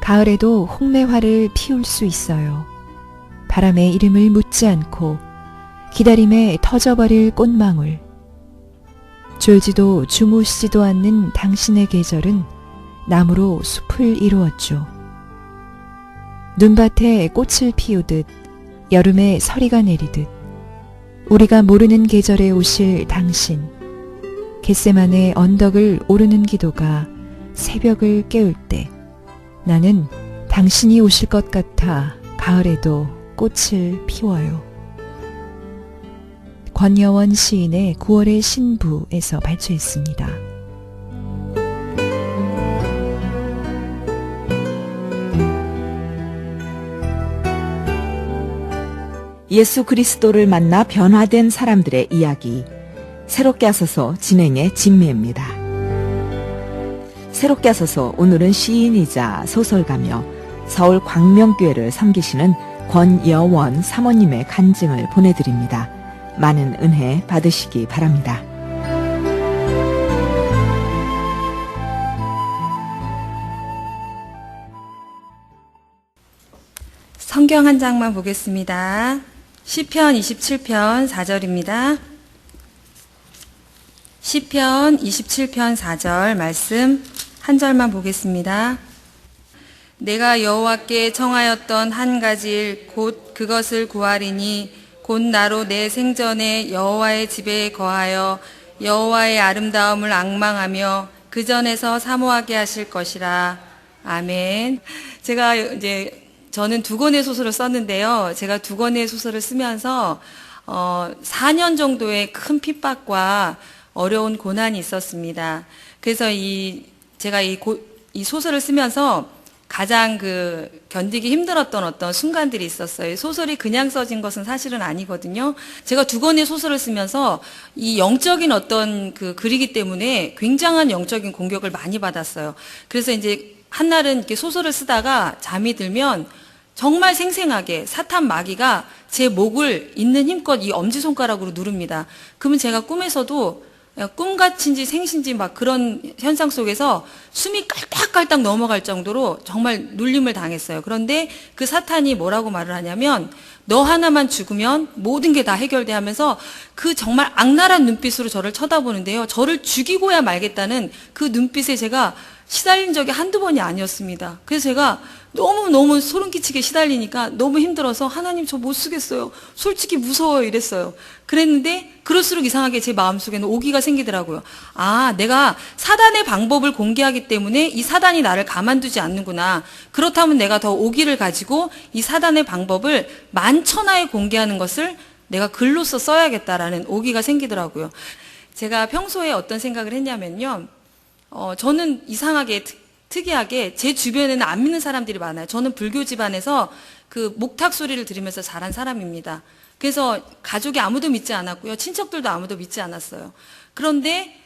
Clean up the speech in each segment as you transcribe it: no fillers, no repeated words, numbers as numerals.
가을에도 홍매화를 피울 수 있어요. 바람의 이름을 묻지 않고 기다림에 터져버릴 꽃망울. 졸지도 주무시지도 않는 당신의 계절은 나무로 숲을 이루었죠. 눈밭에 꽃을 피우듯 여름에 서리가 내리듯 우리가 모르는 계절에 오실 당신. 겟세마네 언덕을 오르는 기도가 새벽을 깨울 때 나는 당신이 오실 것 같아 가을에도 꽃을 피워요. 권여원 시인의 9월의 신부에서 발췌했습니다. 예수 그리스도를 만나 변화된 사람들의 이야기, 새롭게 하소서 진행의 진미입니다. 새롭게 하소서 오늘은 시인이자 소설가며 서울 광명교회를 섬기시는 권여원 사모님의 간증을 보내드립니다. 많은 은혜 받으시기 바랍니다. 성경 한 장만 보겠습니다. 시편 27편 4절입니다. 시편 27편 4절 말씀 한 절만 보겠습니다. 내가 여호와께 청하였던 한 가지 일 곧 그것을 구하리니 곧 나로 내 생전에 여호와의 집에 거하여 여호와의 아름다움을 앙망하며 그 전에서 사모하게 하실 것이라. 아멘. 저는 두 권의 소설을 썼는데요. 제가 두 권의 소설을 쓰면서 4년 정도의 큰 핍박과 어려운 고난이 있었습니다. 그래서 제가 이 소설을 쓰면서 가장 견디기 힘들었던 어떤 순간들이 있었어요. 소설이 그냥 써진 것은 사실은 아니거든요. 제가 두 권의 소설을 쓰면서 이 영적인 어떤 글이기 때문에 굉장한 영적인 공격을 많이 받았어요. 그래서 이제 한날은 이렇게 소설을 쓰다가 잠이 들면 정말 생생하게 사탄 마귀가 제 목을 있는 힘껏 이 엄지손가락으로 누릅니다. 그러면 제가 꿈에서도 꿈같은지 생신지 막 그런 현상 속에서 숨이 깔딱깔딱 넘어갈 정도로 정말 눌림을 당했어요. 그런데 그 사탄이 뭐라고 말을 하냐면 너 하나만 죽으면 모든 게 다 해결돼 하면서 그 정말 악랄한 눈빛으로 저를 쳐다보는데요. 저를 죽이고야 말겠다는 그 눈빛에 제가 시달린 적이 한두 번이 아니었습니다. 그래서 제가 너무너무 소름 끼치게 시달리니까 너무 힘들어서 하나님 저 못 쓰겠어요. 솔직히 무서워요 이랬어요. 그랬는데 그럴수록 이상하게 제 마음속에는 오기가 생기더라고요. 아, 내가 사단의 방법을 공개하기 때문에 이 사단이 나를 가만두지 않는구나. 그렇다면 내가 더 오기를 가지고 이 사단의 방법을 만천하에 공개하는 것을 내가 글로써 써야겠다라는 오기가 생기더라고요. 제가 평소에 어떤 생각을 했냐면요. 저는 이상하게 특이하게 제 주변에는 안 믿는 사람들이 많아요. 저는 불교 집안에서 목탁 소리를 들으면서 자란 사람입니다. 그래서 가족이 아무도 믿지 않았고요. 친척들도 아무도 믿지 않았어요. 그런데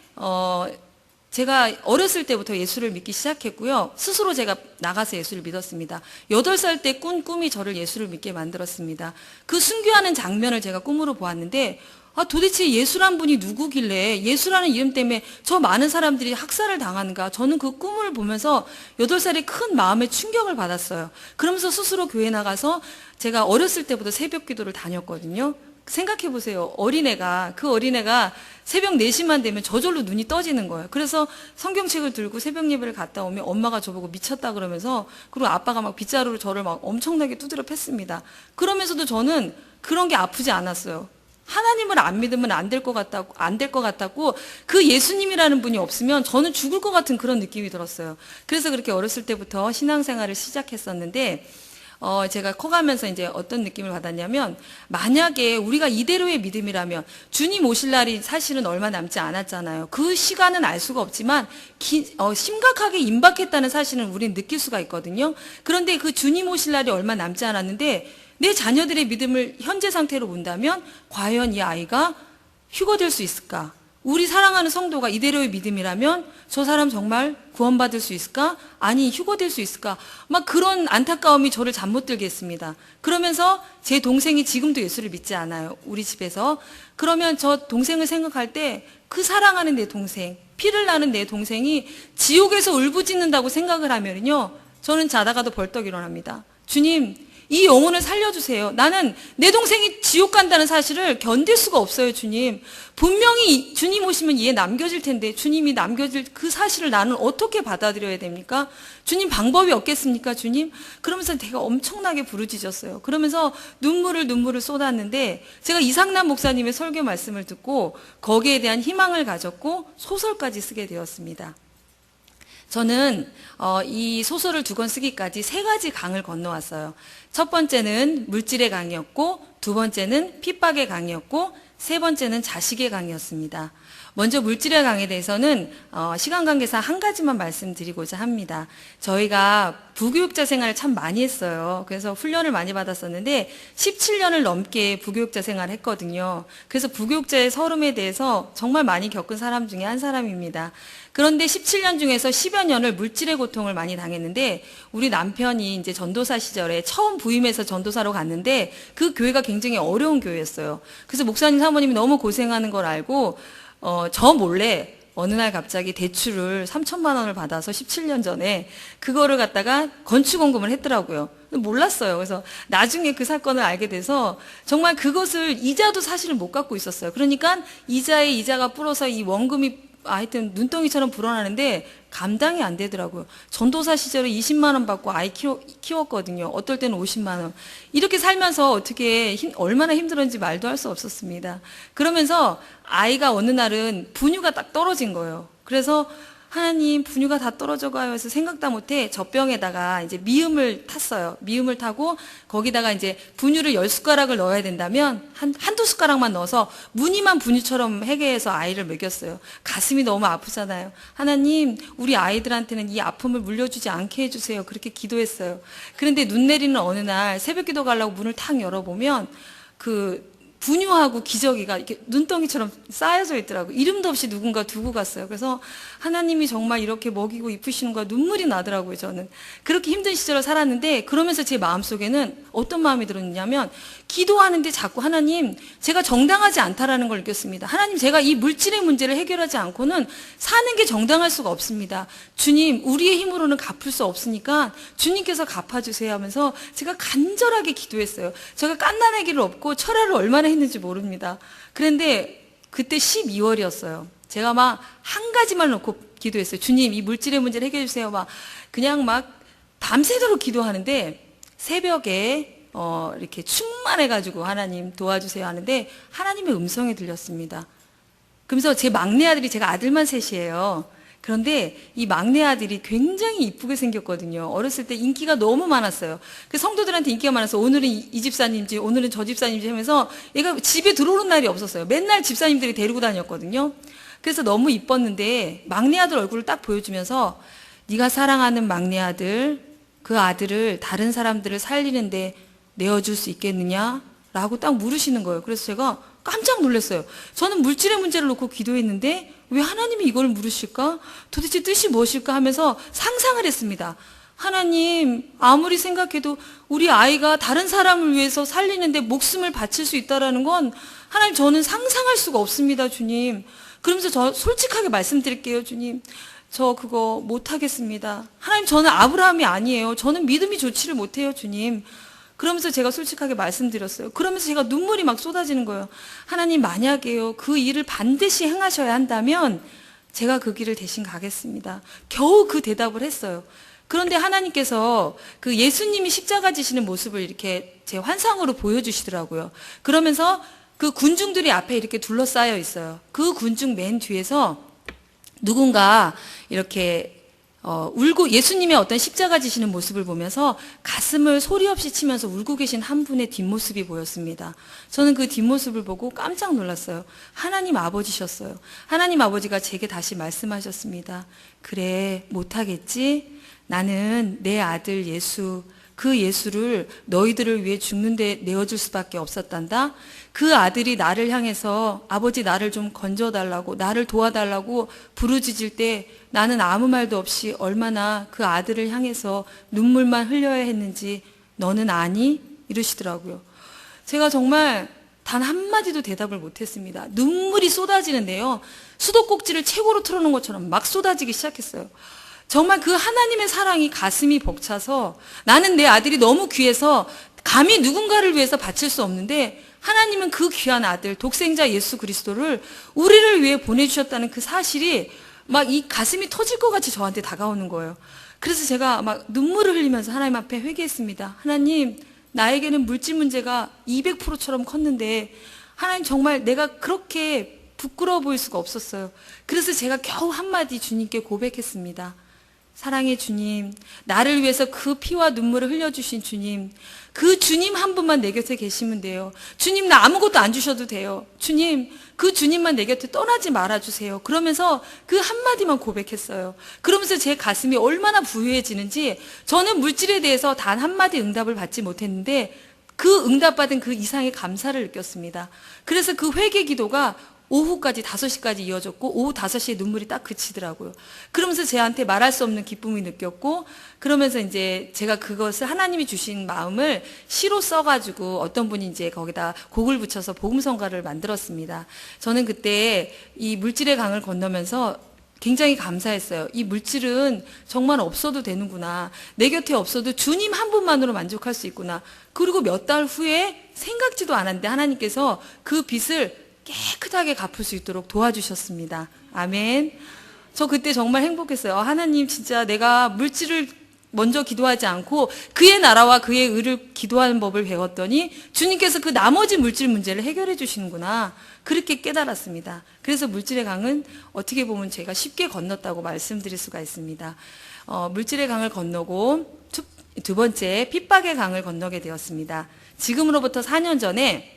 제가 어렸을 때부터 예수를 믿기 시작했고요. 스스로 제가 나가서 예수를 믿었습니다. 8살 때 꾼 꿈이 저를 예수를 믿게 만들었습니다. 그 순교하는 장면을 제가 꿈으로 보았는데 도대체 예수란 분이 누구길래 예수라는 이름 때문에 저 많은 사람들이 학살을 당하는가. 저는 그 꿈을 보면서 8살에 큰 마음의 충격을 받았어요. 그러면서 스스로 교회 나가서 제가 어렸을 때부터 새벽 기도를 다녔거든요. 생각해 보세요. 그 어린애가 새벽 4시만 되면 저절로 눈이 떠지는 거예요. 그래서 성경책을 들고 새벽 예배를 갔다 오면 엄마가 저보고 미쳤다 그러면서, 그리고 아빠가 막 빗자루로 저를 막 엄청나게 두드려 팼습니다. 그러면서도 저는 그런 게 아프지 않았어요. 하나님을 안 믿으면 안 될 것 같았고, 그 예수님이라는 분이 없으면 저는 죽을 것 같은 그런 느낌이 들었어요. 그래서 그렇게 어렸을 때부터 신앙생활을 시작했었는데, 제가 커가면서 이제 어떤 느낌을 받았냐면, 만약에 우리가 이대로의 믿음이라면, 주님 오실 날이 사실은 얼마 남지 않았잖아요. 그 시간은 알 수가 없지만, 심각하게 임박했다는 사실은 우리는 느낄 수가 있거든요. 그런데 그 주님 오실 날이 얼마 남지 않았는데, 내 자녀들의 믿음을 현재 상태로 본다면 과연 이 아이가 휴거될 수 있을까? 우리 사랑하는 성도가 이대로의 믿음이라면 저 사람 정말 구원받을 수 있을까? 아니 휴거될 수 있을까? 막 그런 안타까움이 저를 잠 못 들게 했습니다. 그러면서 제 동생이 지금도 예수를 믿지 않아요. 우리 집에서. 그러면 저 동생을 생각할 때 그 사랑하는 내 동생, 피를 나는 내 동생이 지옥에서 울부짖는다고 생각을 하면요, 저는 자다가도 벌떡 일어납니다. 주님, 이 영혼을 살려주세요. 나는 내 동생이 지옥 간다는 사실을 견딜 수가 없어요, 주님. 분명히 주님 오시면 얘 남겨질 텐데 주님이 남겨질 그 사실을 나는 어떻게 받아들여야 됩니까? 주님 방법이 없겠습니까, 주님? 그러면서 내가 엄청나게 부르짖었어요. 그러면서 눈물을 쏟았는데 제가 이상남 목사님의 설교 말씀을 듣고 거기에 대한 희망을 가졌고 소설까지 쓰게 되었습니다. 저는 이 소설을 2권 쓰기까지 3가지 강을 건너왔어요. 첫 번째는 물질의 강이었고, 두 번째는 핍박의 강이었고, 세 번째는 자식의 강이었습니다. 먼저 물질의 강에 대해서는 시간 관계상 한 가지만 말씀드리고자 합니다. 저희가 부교육자 생활을 참 많이 했어요. 그래서 훈련을 많이 받았었는데 17년을 넘게 부교육자 생활을 했거든요. 그래서 부교육자의 서름에 대해서 정말 많이 겪은 사람 중에 한 사람입니다. 그런데 17년 중에서 10여 년을 물질의 고통을 많이 당했는데 우리 남편이 이제 전도사 시절에 처음 부임해서 전도사로 갔는데 그 교회가 굉장히 어려운 교회였어요. 그래서 목사님 사모님이 너무 고생하는 걸 알고 저 몰래 어느 날 갑자기 대출을 3천만 원을 받아서 17년 전에 그거를 갖다가 건축원금을 했더라고요. 몰랐어요. 그래서 나중에 그 사건을 알게 돼서 정말 그것을 이자도 사실은 못 갚고 있었어요. 그러니까 이자에 이자가 불어서 이 원금이 하여튼 눈덩이처럼 불어나는데 감당이 안 되더라고요. 전도사 시절에 20만 원 받고 아이 키웠거든요. 어떨 때는 50만 원. 이렇게 살면서 어떻게 얼마나 힘들었는지 말도 할 수 없었습니다. 그러면서 아이가 어느 날은 분유가 딱 떨어진 거예요. 그래서 하나님 분유가 다 떨어져 가요 해서 생각도 못해 젖병에다가 이제 미음을 탔어요. 미음을 타고 거기다가 이제 분유를 10숟가락을 넣어야 된다면 한두 숟가락만 넣어서 무늬만 분유처럼 해계해서 아이를 먹였어요. 가슴이 너무 아프잖아요. 하나님 우리 아이들한테는 이 아픔을 물려주지 않게 해주세요. 그렇게 기도했어요. 그런데 눈 내리는 어느 날 새벽 기도 가려고 문을 탁 열어보면 그 분유하고 기저귀가 이렇게 눈덩이처럼 쌓여져 있더라고요. 이름도 없이 누군가 두고 갔어요. 그래서 하나님이 정말 이렇게 먹이고 입히시는 거야 눈물이 나더라고요. 저는 그렇게 힘든 시절을 살았는데 그러면서 제 마음속에는 어떤 마음이 들었냐면 기도하는데 자꾸 하나님 제가 정당하지 않다라는 걸 느꼈습니다. 하나님 제가 이 물질의 문제를 해결하지 않고는 사는 게 정당할 수가 없습니다. 주님 우리의 힘으로는 갚을 수 없으니까 주님께서 갚아주세요 하면서 제가 간절하게 기도했어요. 제가 깐난아기를 업고 철야를 얼마나 했는지 모릅니다. 그런데 그때 12월이었어요. 제가 막 한 가지만 놓고 기도했어요. 주님 이 물질의 문제를 해결해 주세요. 그냥 밤새도록 기도하는데 새벽에 이렇게 충만해가지고 하나님 도와주세요 하는데 하나님의 음성이 들렸습니다. 그러면서 제 막내 아들이 제가 아들만 셋이에요. 그런데 이 막내 아들이 굉장히 이쁘게 생겼거든요. 어렸을 때 인기가 너무 많았어요. 그 성도들한테 인기가 많아서 오늘은 이 집사님지 오늘은 저 집사님지 하면서 얘가 집에 들어오는 날이 없었어요. 맨날 집사님들이 데리고 다녔거든요. 그래서 너무 이뻤는데 막내 아들 얼굴을 딱 보여주면서 네가 사랑하는 막내 아들 그 아들을 다른 사람들을 살리는데 내어줄 수 있겠느냐? 라고 딱 물으시는 거예요. 그래서 제가 깜짝 놀랐어요. 저는 물질의 문제를 놓고 기도했는데 왜 하나님이 이걸 물으실까? 도대체 뜻이 무엇일까 하면서 상상을 했습니다. 하나님 아무리 생각해도 우리 아이가 다른 사람을 위해서 살리는데 목숨을 바칠 수 있다는 건 하나님 저는 상상할 수가 없습니다. 주님. 그러면서 저 솔직하게 말씀드릴게요. 주님. 저 그거 못하겠습니다. 하나님 저는 아브라함이 아니에요. 저는 믿음이 좋지를 못해요. 주님. 그러면서 제가 솔직하게 말씀드렸어요. 그러면서 제가 눈물이 막 쏟아지는 거예요. 하나님 만약에요. 그 일을 반드시 행하셔야 한다면 제가 그 길을 대신 가겠습니다. 겨우 그 대답을 했어요. 그런데 하나님께서 그 예수님이 십자가 지시는 모습을 이렇게 제 환상으로 보여주시더라고요. 그러면서 그 군중들이 앞에 이렇게 둘러싸여 있어요. 그 군중 맨 뒤에서 누군가 이렇게 울고 예수님의 어떤 십자가 지시는 모습을 보면서 가슴을 소리 없이 치면서 울고 계신 한 분의 뒷모습이 보였습니다. 저는 그 뒷모습을 보고 깜짝 놀랐어요. 하나님 아버지셨어요. 하나님 아버지가 제게 다시 말씀하셨습니다. 그래, 못하겠지? 나는 내 아들 예수, 그 예수를 너희들을 위해 죽는데 내어줄 수밖에 없었단다. 그 아들이 나를 향해서 아버지 나를 좀 건져달라고 나를 도와달라고 부르짖을 때 나는 아무 말도 없이 얼마나 그 아들을 향해서 눈물만 흘려야 했는지 너는 아니? 이러시더라고요. 제가 정말 단 한마디도 대답을 못했습니다. 눈물이 쏟아지는데요. 수도꼭지를 최고로 틀어놓은 것처럼 막 쏟아지기 시작했어요. 정말 그 하나님의 사랑이 가슴이 벅차서 나는 내 아들이 너무 귀해서 감히 누군가를 위해서 바칠 수 없는데 하나님은 그 귀한 아들 독생자 예수 그리스도를 우리를 위해 보내주셨다는 그 사실이 막 이 가슴이 터질 것 같이 저한테 다가오는 거예요. 그래서 제가 막 눈물을 흘리면서 하나님 앞에 회개했습니다. 하나님, 나에게는 물질 문제가 200%처럼 컸는데 하나님 정말 내가 그렇게 부끄러워 보일 수가 없었어요. 그래서 제가 겨우 한마디 주님께 고백했습니다. 사랑의 주님, 나를 위해서 그 피와 눈물을 흘려주신 주님, 그 주님 한 분만 내 곁에 계시면 돼요. 주님, 나 아무것도 안 주셔도 돼요. 주님, 그 주님만 내 곁에 떠나지 말아주세요. 그러면서 그 한마디만 고백했어요. 그러면서 제 가슴이 얼마나 부유해지는지 저는 물질에 대해서 단 한마디 응답을 받지 못했는데 그 응답받은 그 이상의 감사를 느꼈습니다. 그래서 그 회개 기도가 오후까지 5시까지 이어졌고 오후 5시에 눈물이 딱 그치더라고요. 그러면서 제한테 말할 수 없는 기쁨이 느꼈고 그러면서 이제 제가 그것을 하나님이 주신 마음을 시로 써가지고 어떤 분이 이제 거기다 곡을 붙여서 복음성가를 만들었습니다. 저는 그때 이 물질의 강을 건너면서 굉장히 감사했어요. 이 물질은 정말 없어도 되는구나. 내 곁에 없어도 주님 한 분만으로 만족할 수 있구나. 그리고 몇 달 후에 생각지도 않았는데 하나님께서 그 빚을 깨끗하게 갚을 수 있도록 도와주셨습니다. 아멘. 저 그때 정말 행복했어요. 하나님 진짜 내가 물질을 먼저 기도하지 않고 그의 나라와 그의 의를 기도하는 법을 배웠더니 주님께서 그 나머지 물질 문제를 해결해 주시는구나. 그렇게 깨달았습니다. 그래서 물질의 강은 어떻게 보면 제가 쉽게 건넜다고 말씀드릴 수가 있습니다. 물질의 강을 건너고 두 번째 핍박의 강을 건너게 되었습니다. 지금으로부터 4년 전에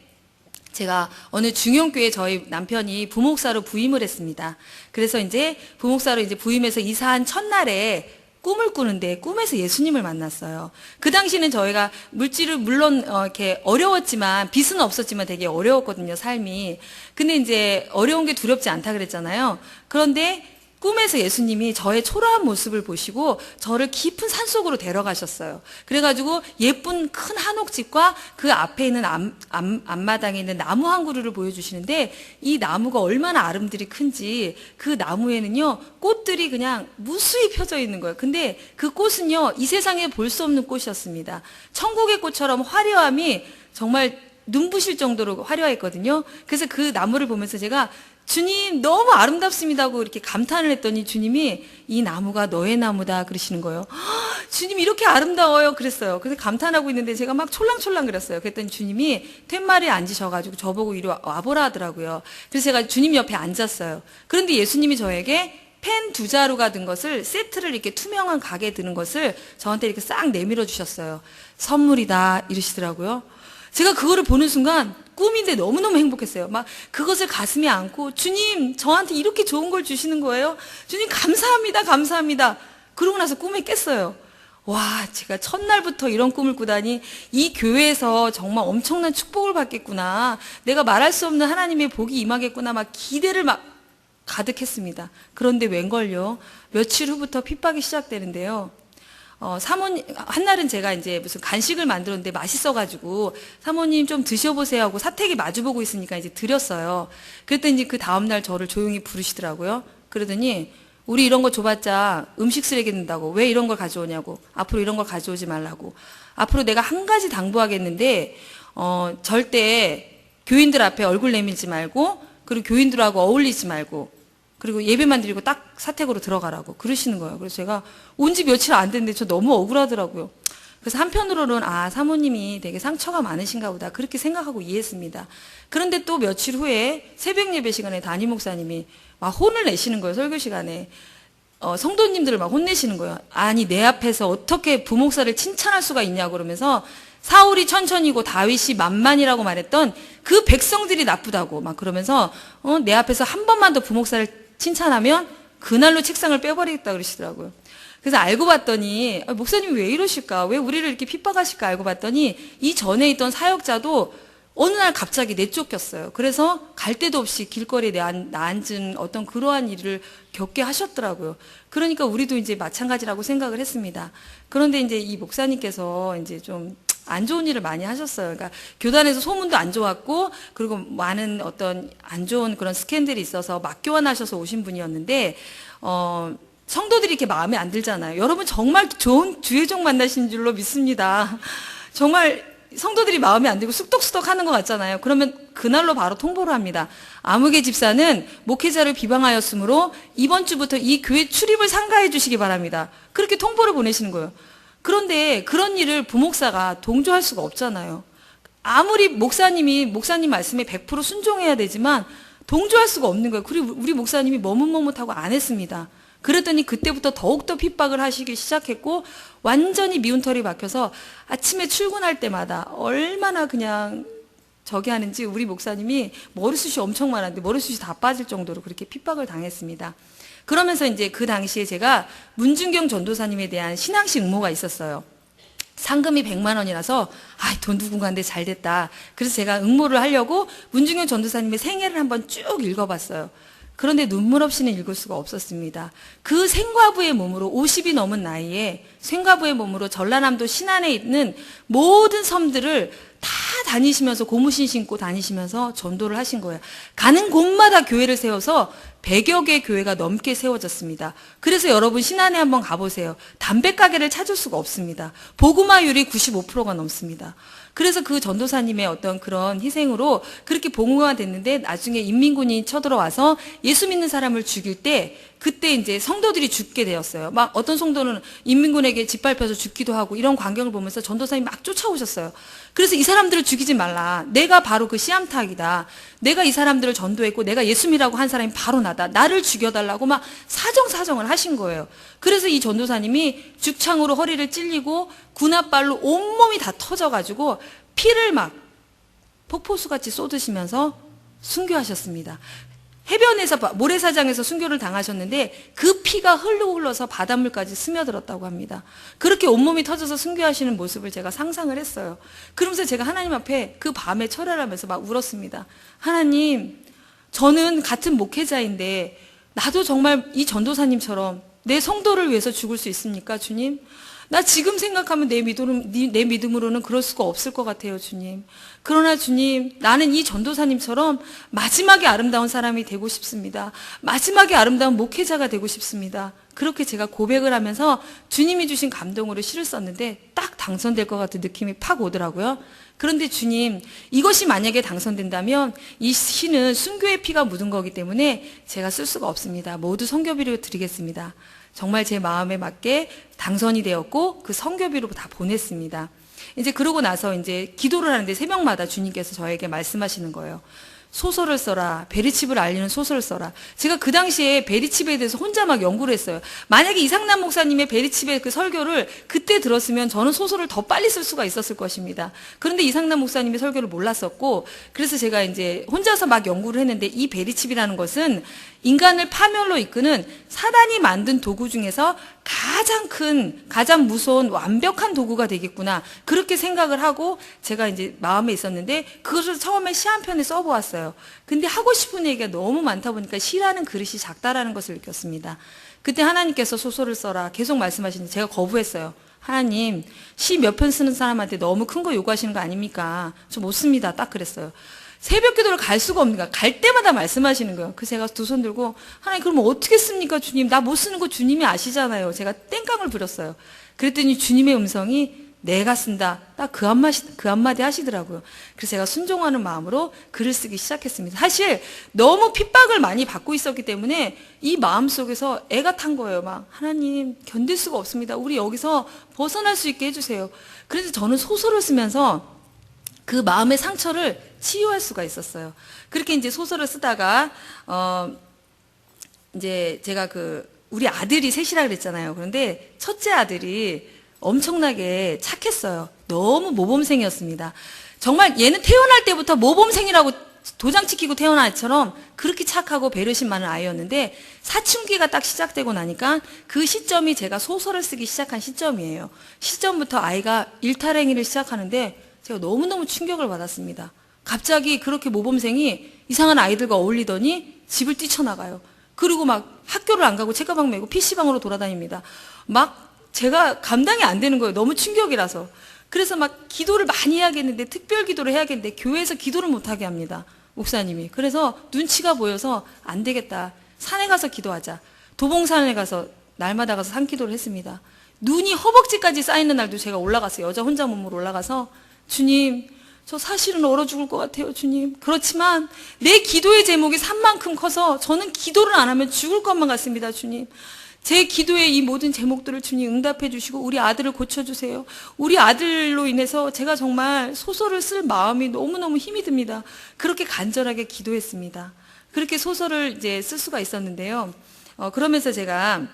제가 어느 중형교회 저희 남편이 부목사로 부임을 했습니다. 그래서 이제 부목사로 이제 부임해서 이사한 첫날에 꿈을 꾸는데 꿈에서 예수님을 만났어요. 그 당시는 저희가 물질을 물론 이렇게 어려웠지만 빚은 없었지만 되게 어려웠거든요, 삶이. 근데 이제 어려운 게 두렵지 않다 그랬잖아요. 그런데 꿈에서 예수님이 저의 초라한 모습을 보시고 저를 깊은 산속으로 데려가셨어요. 그래가지고 예쁜 큰 한옥집과 그 앞에 있는 앞마당에 있는 나무 한 그루를 보여주시는데 이 나무가 얼마나 아름드리 큰지 그 나무에는요 꽃들이 그냥 무수히 펴져 있는 거예요. 근데 그 꽃은요 이 세상에 볼 수 없는 꽃이었습니다. 천국의 꽃처럼 화려함이 정말 눈부실 정도로 화려했거든요. 그래서 그 나무를 보면서 제가 주님 너무 아름답습니다고 이렇게 감탄을 했더니 주님이 이 나무가 너의 나무다 그러시는 거예요. 주님 이렇게 아름다워요 그랬어요. 그래서 감탄하고 있는데 제가 막 촐랑촐랑 그랬어요. 그랬더니 주님이 툇말에 앉으셔가지고 저보고 이리 와보라 하더라고요. 그래서 제가 주님 옆에 앉았어요. 그런데 예수님이 저에게 펜 2자루가 든 것을 세트를 이렇게 투명한 가게에 드는 것을 저한테 이렇게 싹 내밀어 주셨어요. 선물이다 이러시더라고요. 제가 그거를 보는 순간 꿈인데 너무너무 행복했어요. 막 그것을 가슴에 안고 주님 저한테 이렇게 좋은 걸 주시는 거예요. 주님 감사합니다. 감사합니다. 그러고 나서 꿈에 깼어요. 와, 제가 첫날부터 이런 꿈을 꾸다니 이 교회에서 정말 엄청난 축복을 받겠구나. 내가 말할 수 없는 하나님의 복이 임하겠구나. 막 기대를 막 가득했습니다. 그런데 웬걸요. 며칠 후부터 핍박이 시작되는데요. 사모님, 한날은 제가 이제 무슨 간식을 만들었는데 맛있어가지고 사모님 좀 드셔보세요 하고 사택이 마주보고 있으니까 이제 드렸어요. 그랬더니 이제 그 다음날 저를 조용히 부르시더라고요. 그러더니 우리 이런 거 줘봤자 음식 쓰레기 된다고 왜 이런 걸 가져오냐고 앞으로 이런 걸 가져오지 말라고 앞으로 내가 한 가지 당부하겠는데 절대 교인들 앞에 얼굴 내밀지 말고 그리고 교인들하고 어울리지 말고 그리고 예배만 드리고 딱 사택으로 들어가라고 그러시는 거예요. 그래서 제가 온 지 며칠 안 됐는데 저 너무 억울하더라고요. 그래서 한편으로는 사모님이 되게 상처가 많으신가 보다 그렇게 생각하고 이해했습니다. 그런데 또 며칠 후에 새벽 예배 시간에 담임 목사님이 막 혼을 내시는 거예요. 설교 시간에. 성도님들을 막 혼내시는 거예요. 아니 내 앞에서 어떻게 부목사를 칭찬할 수가 있냐고 그러면서 사울이 천천히고 다윗이 만만이라고 말했던 그 백성들이 나쁘다고 막 그러면서 내 앞에서 한 번만 더 부목사를 칭찬하면 그날로 책상을 빼버리겠다 그러시더라고요. 그래서 알고 봤더니 목사님이 왜 이러실까? 왜 우리를 이렇게 핍박하실까? 알고 봤더니 이 전에 있던 사역자도 어느 날 갑자기 내쫓겼어요. 그래서 갈 데도 없이 길거리에 앉은 어떤 그러한 일을 겪게 하셨더라고요. 그러니까 우리도 이제 마찬가지라고 생각을 했습니다. 그런데 이제 이 목사님께서 이제 좀 안 좋은 일을 많이 하셨어요. 그러니까 교단에서 소문도 안 좋았고 그리고 많은 어떤 안 좋은 그런 스캔들이 있어서 막 교환하셔서 오신 분이었는데 성도들이 이렇게 마음에 안 들잖아요. 여러분 정말 좋은 주의종 만나신 줄로 믿습니다. 정말 성도들이 마음에 안 들고 쑥덕쑥덕 하는 것 같잖아요. 그러면 그날로 바로 통보를 합니다. 아무개 집사는 목회자를 비방하였으므로 이번 주부터 이 교회 출입을 삼가해 주시기 바랍니다. 그렇게 통보를 보내시는 거예요. 그런데 그런 일을 부목사가 동조할 수가 없잖아요. 아무리 목사님 말씀에 100% 순종해야 되지만 동조할 수가 없는 거예요. 그리고 우리 목사님이 머뭇머뭇하고 안 했습니다. 그랬더니 그때부터 더욱더 핍박을 하시기 시작했고 완전히 미운 털이 박혀서 아침에 출근할 때마다 얼마나 그냥 저기 하는지 우리 목사님이 머리숱이 엄청 많았는데 머리숱이 다 빠질 정도로 그렇게 핍박을 당했습니다. 그러면서 이제 그 당시에 제가 문준경 전도사님에 대한 신앙식 응모가 있었어요. 상금이 100만 원이라서 돈 누군가인데 잘 됐다. 그래서 제가 응모를 하려고 문준경 전도사님의 생애를 한번 쭉 읽어봤어요. 그런데 눈물 없이는 읽을 수가 없었습니다. 그 생과부의 몸으로 50이 넘은 나이에 생과부의 몸으로 전라남도 신안에 있는 모든 섬들을 다 다니시면서 고무신 신고 다니시면서 전도를 하신 거예요. 가는 곳마다 교회를 세워서 100여 개 교회가 넘게 세워졌습니다. 그래서 여러분 신안에 한번 가보세요. 담배 가게를 찾을 수가 없습니다. 복음화율이 95%가 넘습니다. 그래서 그 전도사님의 어떤 그런 희생으로 그렇게 복음화가 됐는데 나중에 인민군이 쳐들어와서 예수 믿는 사람을 죽일 때 그때 이제 성도들이 죽게 되었어요. 막 어떤 성도는 인민군에게 짓밟혀서 죽기도 하고 이런 광경을 보면서 전도사님이 막 쫓아오셨어요. 그래서 이 사람들을 죽이지 말라. 내가 바로 그 씨암탉이다. 내가 이 사람들을 전도했고 내가 예수님이라고 한 사람이 바로 나다. 나를 죽여달라고 막 사정을 하신 거예요. 그래서 이 전도사님이 죽창으로 허리를 찔리고 군홧발로 온몸이 다 터져가지고 피를 막 폭포수같이 쏟으시면서 순교하셨습니다. 해변에서 모래사장에서 순교를 당하셨는데 그 피가 흘러서 바닷물까지 스며들었다고 합니다. 그렇게 온몸이 터져서 순교하시는 모습을 제가 상상을 했어요. 그러면서 제가 하나님 앞에 그 밤에 철회하면서 막 울었습니다. 하나님, 저는 같은 목회자인데 나도 정말 이 전도사님처럼 내 성도를 위해서 죽을 수 있습니까, 주님? 나 지금 생각하면 내 믿음으로는 그럴 수가 없을 것 같아요, 주님. 그러나 주님, 나는 이 전도사님처럼 마지막에 아름다운 사람이 되고 싶습니다. 마지막에 아름다운 목회자가 되고 싶습니다. 그렇게 제가 고백을 하면서 주님이 주신 감동으로 시를 썼는데 딱 당선될 것 같은 느낌이 팍 오더라고요. 그런데 주님, 이것이 만약에 당선된다면 이 시는 순교의 피가 묻은 거기 때문에 제가 쓸 수가 없습니다. 모두 선교비로 드리겠습니다. 정말 제 마음에 맞게 당선이 되었고 그 선교비로 다 보냈습니다. 이제 그러고 나서 이제 기도를 하는데 새벽마다 주님께서 저에게 말씀하시는 거예요. 소설을 써라. 베리칩을 알리는 소설을 써라. 제가 그 당시에 베리칩에 대해서 혼자 막 연구를 했어요. 만약에 이상남 목사님의 베리칩의 그 설교를 그때 들었으면 저는 소설을 더 빨리 쓸 수가 있었을 것입니다. 그런데 이상남 목사님의 설교를 몰랐었고, 그래서 제가 이제 혼자서 막 연구를 했는데 이 베리칩이라는 것은 인간을 파멸로 이끄는 사단이 만든 도구 중에서 가장 큰, 가장 무서운 완벽한 도구가 되겠구나. 그렇게 생각을 하고 제가 이제 마음에 있었는데 그것을 처음에 시 한 편에 써보았어요. 근데 하고 싶은 얘기가 너무 많다 보니까 시라는 그릇이 작다라는 것을 느꼈습니다. 그때 하나님께서 소설을 써라 계속 말씀하시는데 제가 거부했어요. 하나님, 시 몇 편 쓰는 사람한테 너무 큰 거 요구하시는 거 아닙니까? 저 못 씁니다. 딱 그랬어요. 새벽 기도를 갈 수가 없는가. 갈 때마다 말씀하시는 거예요. 그래서 제가 두 손 들고 하나님 그럼 어떻게 씁니까 주님? 나 못 쓰는 거 주님이 아시잖아요. 제가 땡깡을 부렸어요. 그랬더니 주님의 음성이 내가 쓴다. 딱 그 한마디 하시더라고요. 그래서 제가 순종하는 마음으로 글을 쓰기 시작했습니다. 사실 너무 핍박을 많이 받고 있었기 때문에 이 마음속에서 애가 탄 거예요. 막 하나님 견딜 수가 없습니다. 우리 여기서 벗어날 수 있게 해주세요. 그래서 저는 소설을 쓰면서 그 마음의 상처를 치유할 수가 있었어요. 그렇게 이제 소설을 쓰다가 이제 제가 우리 아들이 셋이라 그랬잖아요. 그런데 첫째 아들이 엄청나게 착했어요. 너무 모범생이었습니다. 정말 얘는 태어날 때부터 모범생이라고 도장 찍히고 태어난 아이처럼 그렇게 착하고 배려심 많은 아이였는데 사춘기가 딱 시작되고 나니까 그 시점이 제가 소설을 쓰기 시작한 시점이에요. 시점부터 아이가 일탈행위를 시작하는데 제가 너무너무 충격을 받았습니다. 갑자기 그렇게 모범생이 이상한 아이들과 어울리더니 집을 뛰쳐나가요. 그리고 막 학교를 안 가고 책가방 메고 PC방으로 돌아다닙니다. 막 제가 감당이 안 되는 거예요. 너무 충격이라서. 그래서 막 기도를 많이 해야겠는데 특별 기도를 해야겠는데 교회에서 기도를 못하게 합니다. 목사님이. 그래서 눈치가 보여서 안 되겠다. 산에 가서 기도하자. 도봉산에 가서 날마다 가서 산기도를 했습니다. 눈이 허벅지까지 쌓이는 날도 제가 올라갔어요. 여자 혼자 몸으로 올라가서 주님, 저 사실은 얼어 죽을 것 같아요, 주님. 그렇지만 내 기도의 제목이 산만큼 커서 저는 기도를 안 하면 죽을 것만 같습니다, 주님. 제 기도의 이 모든 제목들을 주님 응답해 주시고 우리 아들을 고쳐주세요. 우리 아들로 인해서 제가 정말 소설을 쓸 마음이 너무너무 힘이 듭니다. 그렇게 간절하게 기도했습니다. 그렇게 소설을 이제 쓸 수가 있었는데요. 그러면서 제가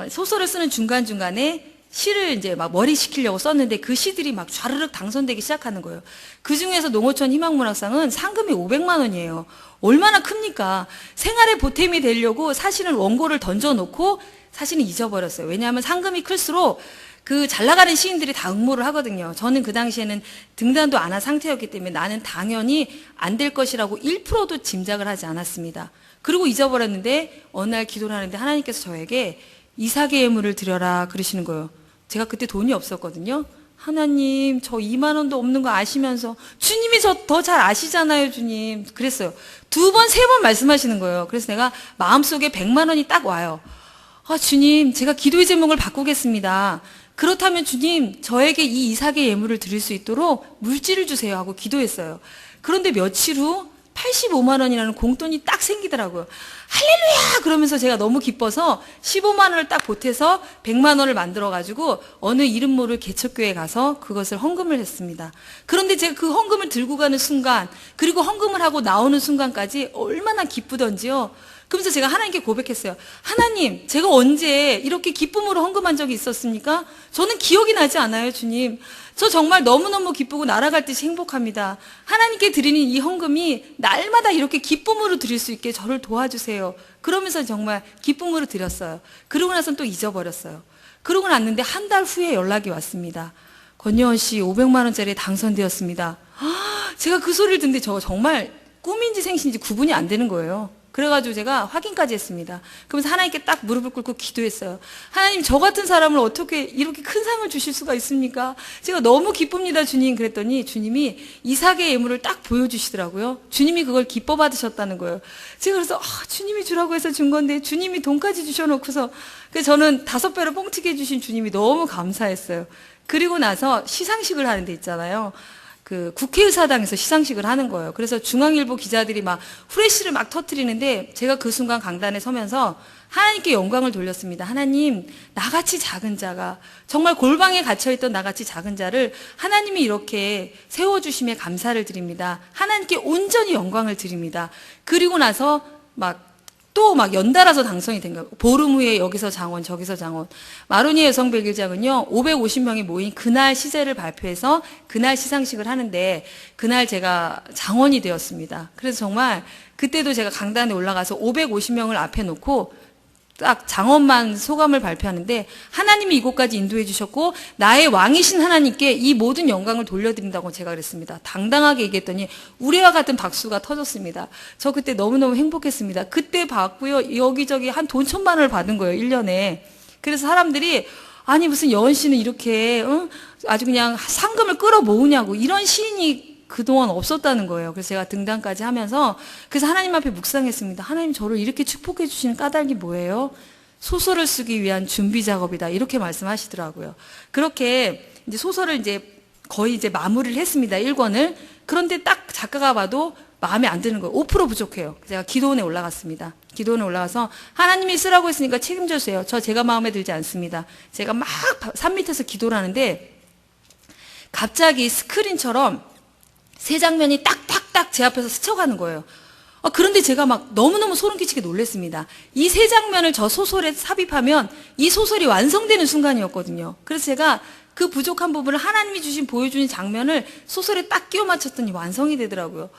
소설을 쓰는 중간중간에 시를 이제 막 머리 식히려고 썼는데 그 시들이 막 좌르륵 당선되기 시작하는 거예요. 그 중에서 농어촌 희망문학상은 상금이 500만 원이에요. 얼마나 큽니까? 생활의 보탬이 되려고 사실은 원고를 던져놓고 사실은 잊어버렸어요. 왜냐하면 상금이 클수록 그 잘 나가는 시인들이 다 응모를 하거든요. 저는 그 당시에는 등단도 안 한 상태였기 때문에 나는 당연히 안 될 것이라고 1%도 짐작을 하지 않았습니다. 그리고 잊어버렸는데 어느 날 기도를 하는데 하나님께서 저에게 이삭의 예물을 드려라 그러시는 거예요. 제가 그때 돈이 없었거든요. 하나님, 저 2만 원도 없는 거 아시면서 주님이 저 더 잘 아시잖아요, 주님. 그랬어요. 2번, 3번 말씀하시는 거예요. 그래서 내가 마음속에 100만 원이 딱 와요. 주님, 제가 기도의 제목을 바꾸겠습니다. 그렇다면 주님, 저에게 이 이삭의 예물을 드릴 수 있도록 물질을 주세요 하고 기도했어요. 그런데 며칠 후 85만 원이라는 공돈이 딱 생기더라고요. 할렐루야! 그러면서 제가 너무 기뻐서 15만 원을 딱 보태서 100만 원을 만들어가지고 어느 이름 모를 개척교회에 가서 그것을 헌금을 했습니다. 그런데 제가 그 헌금을 들고 가는 순간, 그리고 헌금을 하고 나오는 순간까지 얼마나 기쁘던지요. 그러면서 제가 하나님께 고백했어요. 하나님, 제가 언제 이렇게 기쁨으로 헌금한 적이 있었습니까? 저는 기억이 나지 않아요, 주님. 저 정말 너무너무 기쁘고 날아갈 듯이 행복합니다. 하나님께 드리는 이 헌금이 날마다 이렇게 기쁨으로 드릴 수 있게 저를 도와주세요. 그러면서 정말 기쁨으로 드렸어요. 그러고 나서는 또 잊어버렸어요. 그러고 났는데 한 달 후에 연락이 왔습니다. 권여원 씨 500만 원짜리에 당선되었습니다. 제가 그 소리를 듣는데 저거 정말 꿈인지 생신인지 구분이 안 되는 거예요. 그래가지고 제가 확인까지 했습니다. 그러면서 하나님께 딱 무릎을 꿇고 기도했어요. 하나님, 저 같은 사람을 어떻게 이렇게 큰 상을 주실 수가 있습니까? 제가 너무 기쁩니다, 주님. 그랬더니 주님이 이삭의 예물을 딱 보여주시더라고요. 주님이 그걸 기뻐 받으셨다는 거예요. 제가 그래서 주님이 주라고 해서 준 건데 주님이 돈까지 주셔놓고서, 그래서 저는 5배로 뻥튀기 해주신 주님이 너무 감사했어요. 그리고 나서 시상식을 하는 데 있잖아요. 그 국회의사당에서 시상식을 하는 거예요. 그래서 중앙일보 기자들이 막 후레쉬를 막 터뜨리는데 제가 그 순간 강단에 서면서 하나님께 영광을 돌렸습니다. 하나님, 나같이 작은 자가, 정말 골방에 갇혀있던 나같이 작은 자를 하나님이 이렇게 세워주심에 감사를 드립니다. 하나님께 온전히 영광을 드립니다. 그리고 나서 또 연달아서 당선이 된 거예요. 보름 후에 여기서 장원, 저기서 장원. 마로니에 여성 백일장은요, 550명이 모인 그날 시제를 발표해서 그날 시상식을 하는데, 그날 제가 장원이 되었습니다. 그래서 정말 그때도 제가 강단에 올라가서 550명을 앞에 놓고 딱 장원만 소감을 발표하는데, 하나님이 이곳까지 인도해 주셨고 나의 왕이신 하나님께 이 모든 영광을 돌려드린다고 제가 그랬습니다. 당당하게 얘기했더니 우레와 같은 박수가 터졌습니다. 저 그때 너무너무 행복했습니다. 그때 받고요, 여기저기 한 돈 1,000만 원을 받은 거예요, 1년에. 그래서 사람들이 아니 무슨 여은 씨는 이렇게 아주 그냥 상금을 끌어모으냐고, 이런 시인이 그동안 없었다는 거예요. 그래서 제가 등단까지 하면서 그래서 하나님 앞에 묵상했습니다. 하나님, 저를 이렇게 축복해 주시는 까닭이 뭐예요? 소설을 쓰기 위한 준비 작업이다, 이렇게 말씀하시더라고요. 그렇게 이제 소설을 거의 마무리를 했습니다, 1권을. 그런데 딱 작가가 봐도 마음에 안 드는 거예요. 5% 부족해요. 제가 기도원에 올라갔습니다. 기도원에 올라가서 하나님이 쓰라고 했으니까 책임져 주세요. 제가 마음에 들지 않습니다. 제가 막 산 밑에서 기도를 하는데 갑자기 스크린처럼 세 장면이 딱딱딱 제 앞에서 스쳐가는 거예요. 그런데 제가 너무너무 소름 끼치게 놀랐습니다. 이 세 장면을 저 소설에 삽입하면 이 소설이 완성되는 순간이었거든요. 그래서 제가 그 부족한 부분을 하나님이 보여주신 장면을 소설에 딱 끼워 맞췄더니 완성이 되더라고요.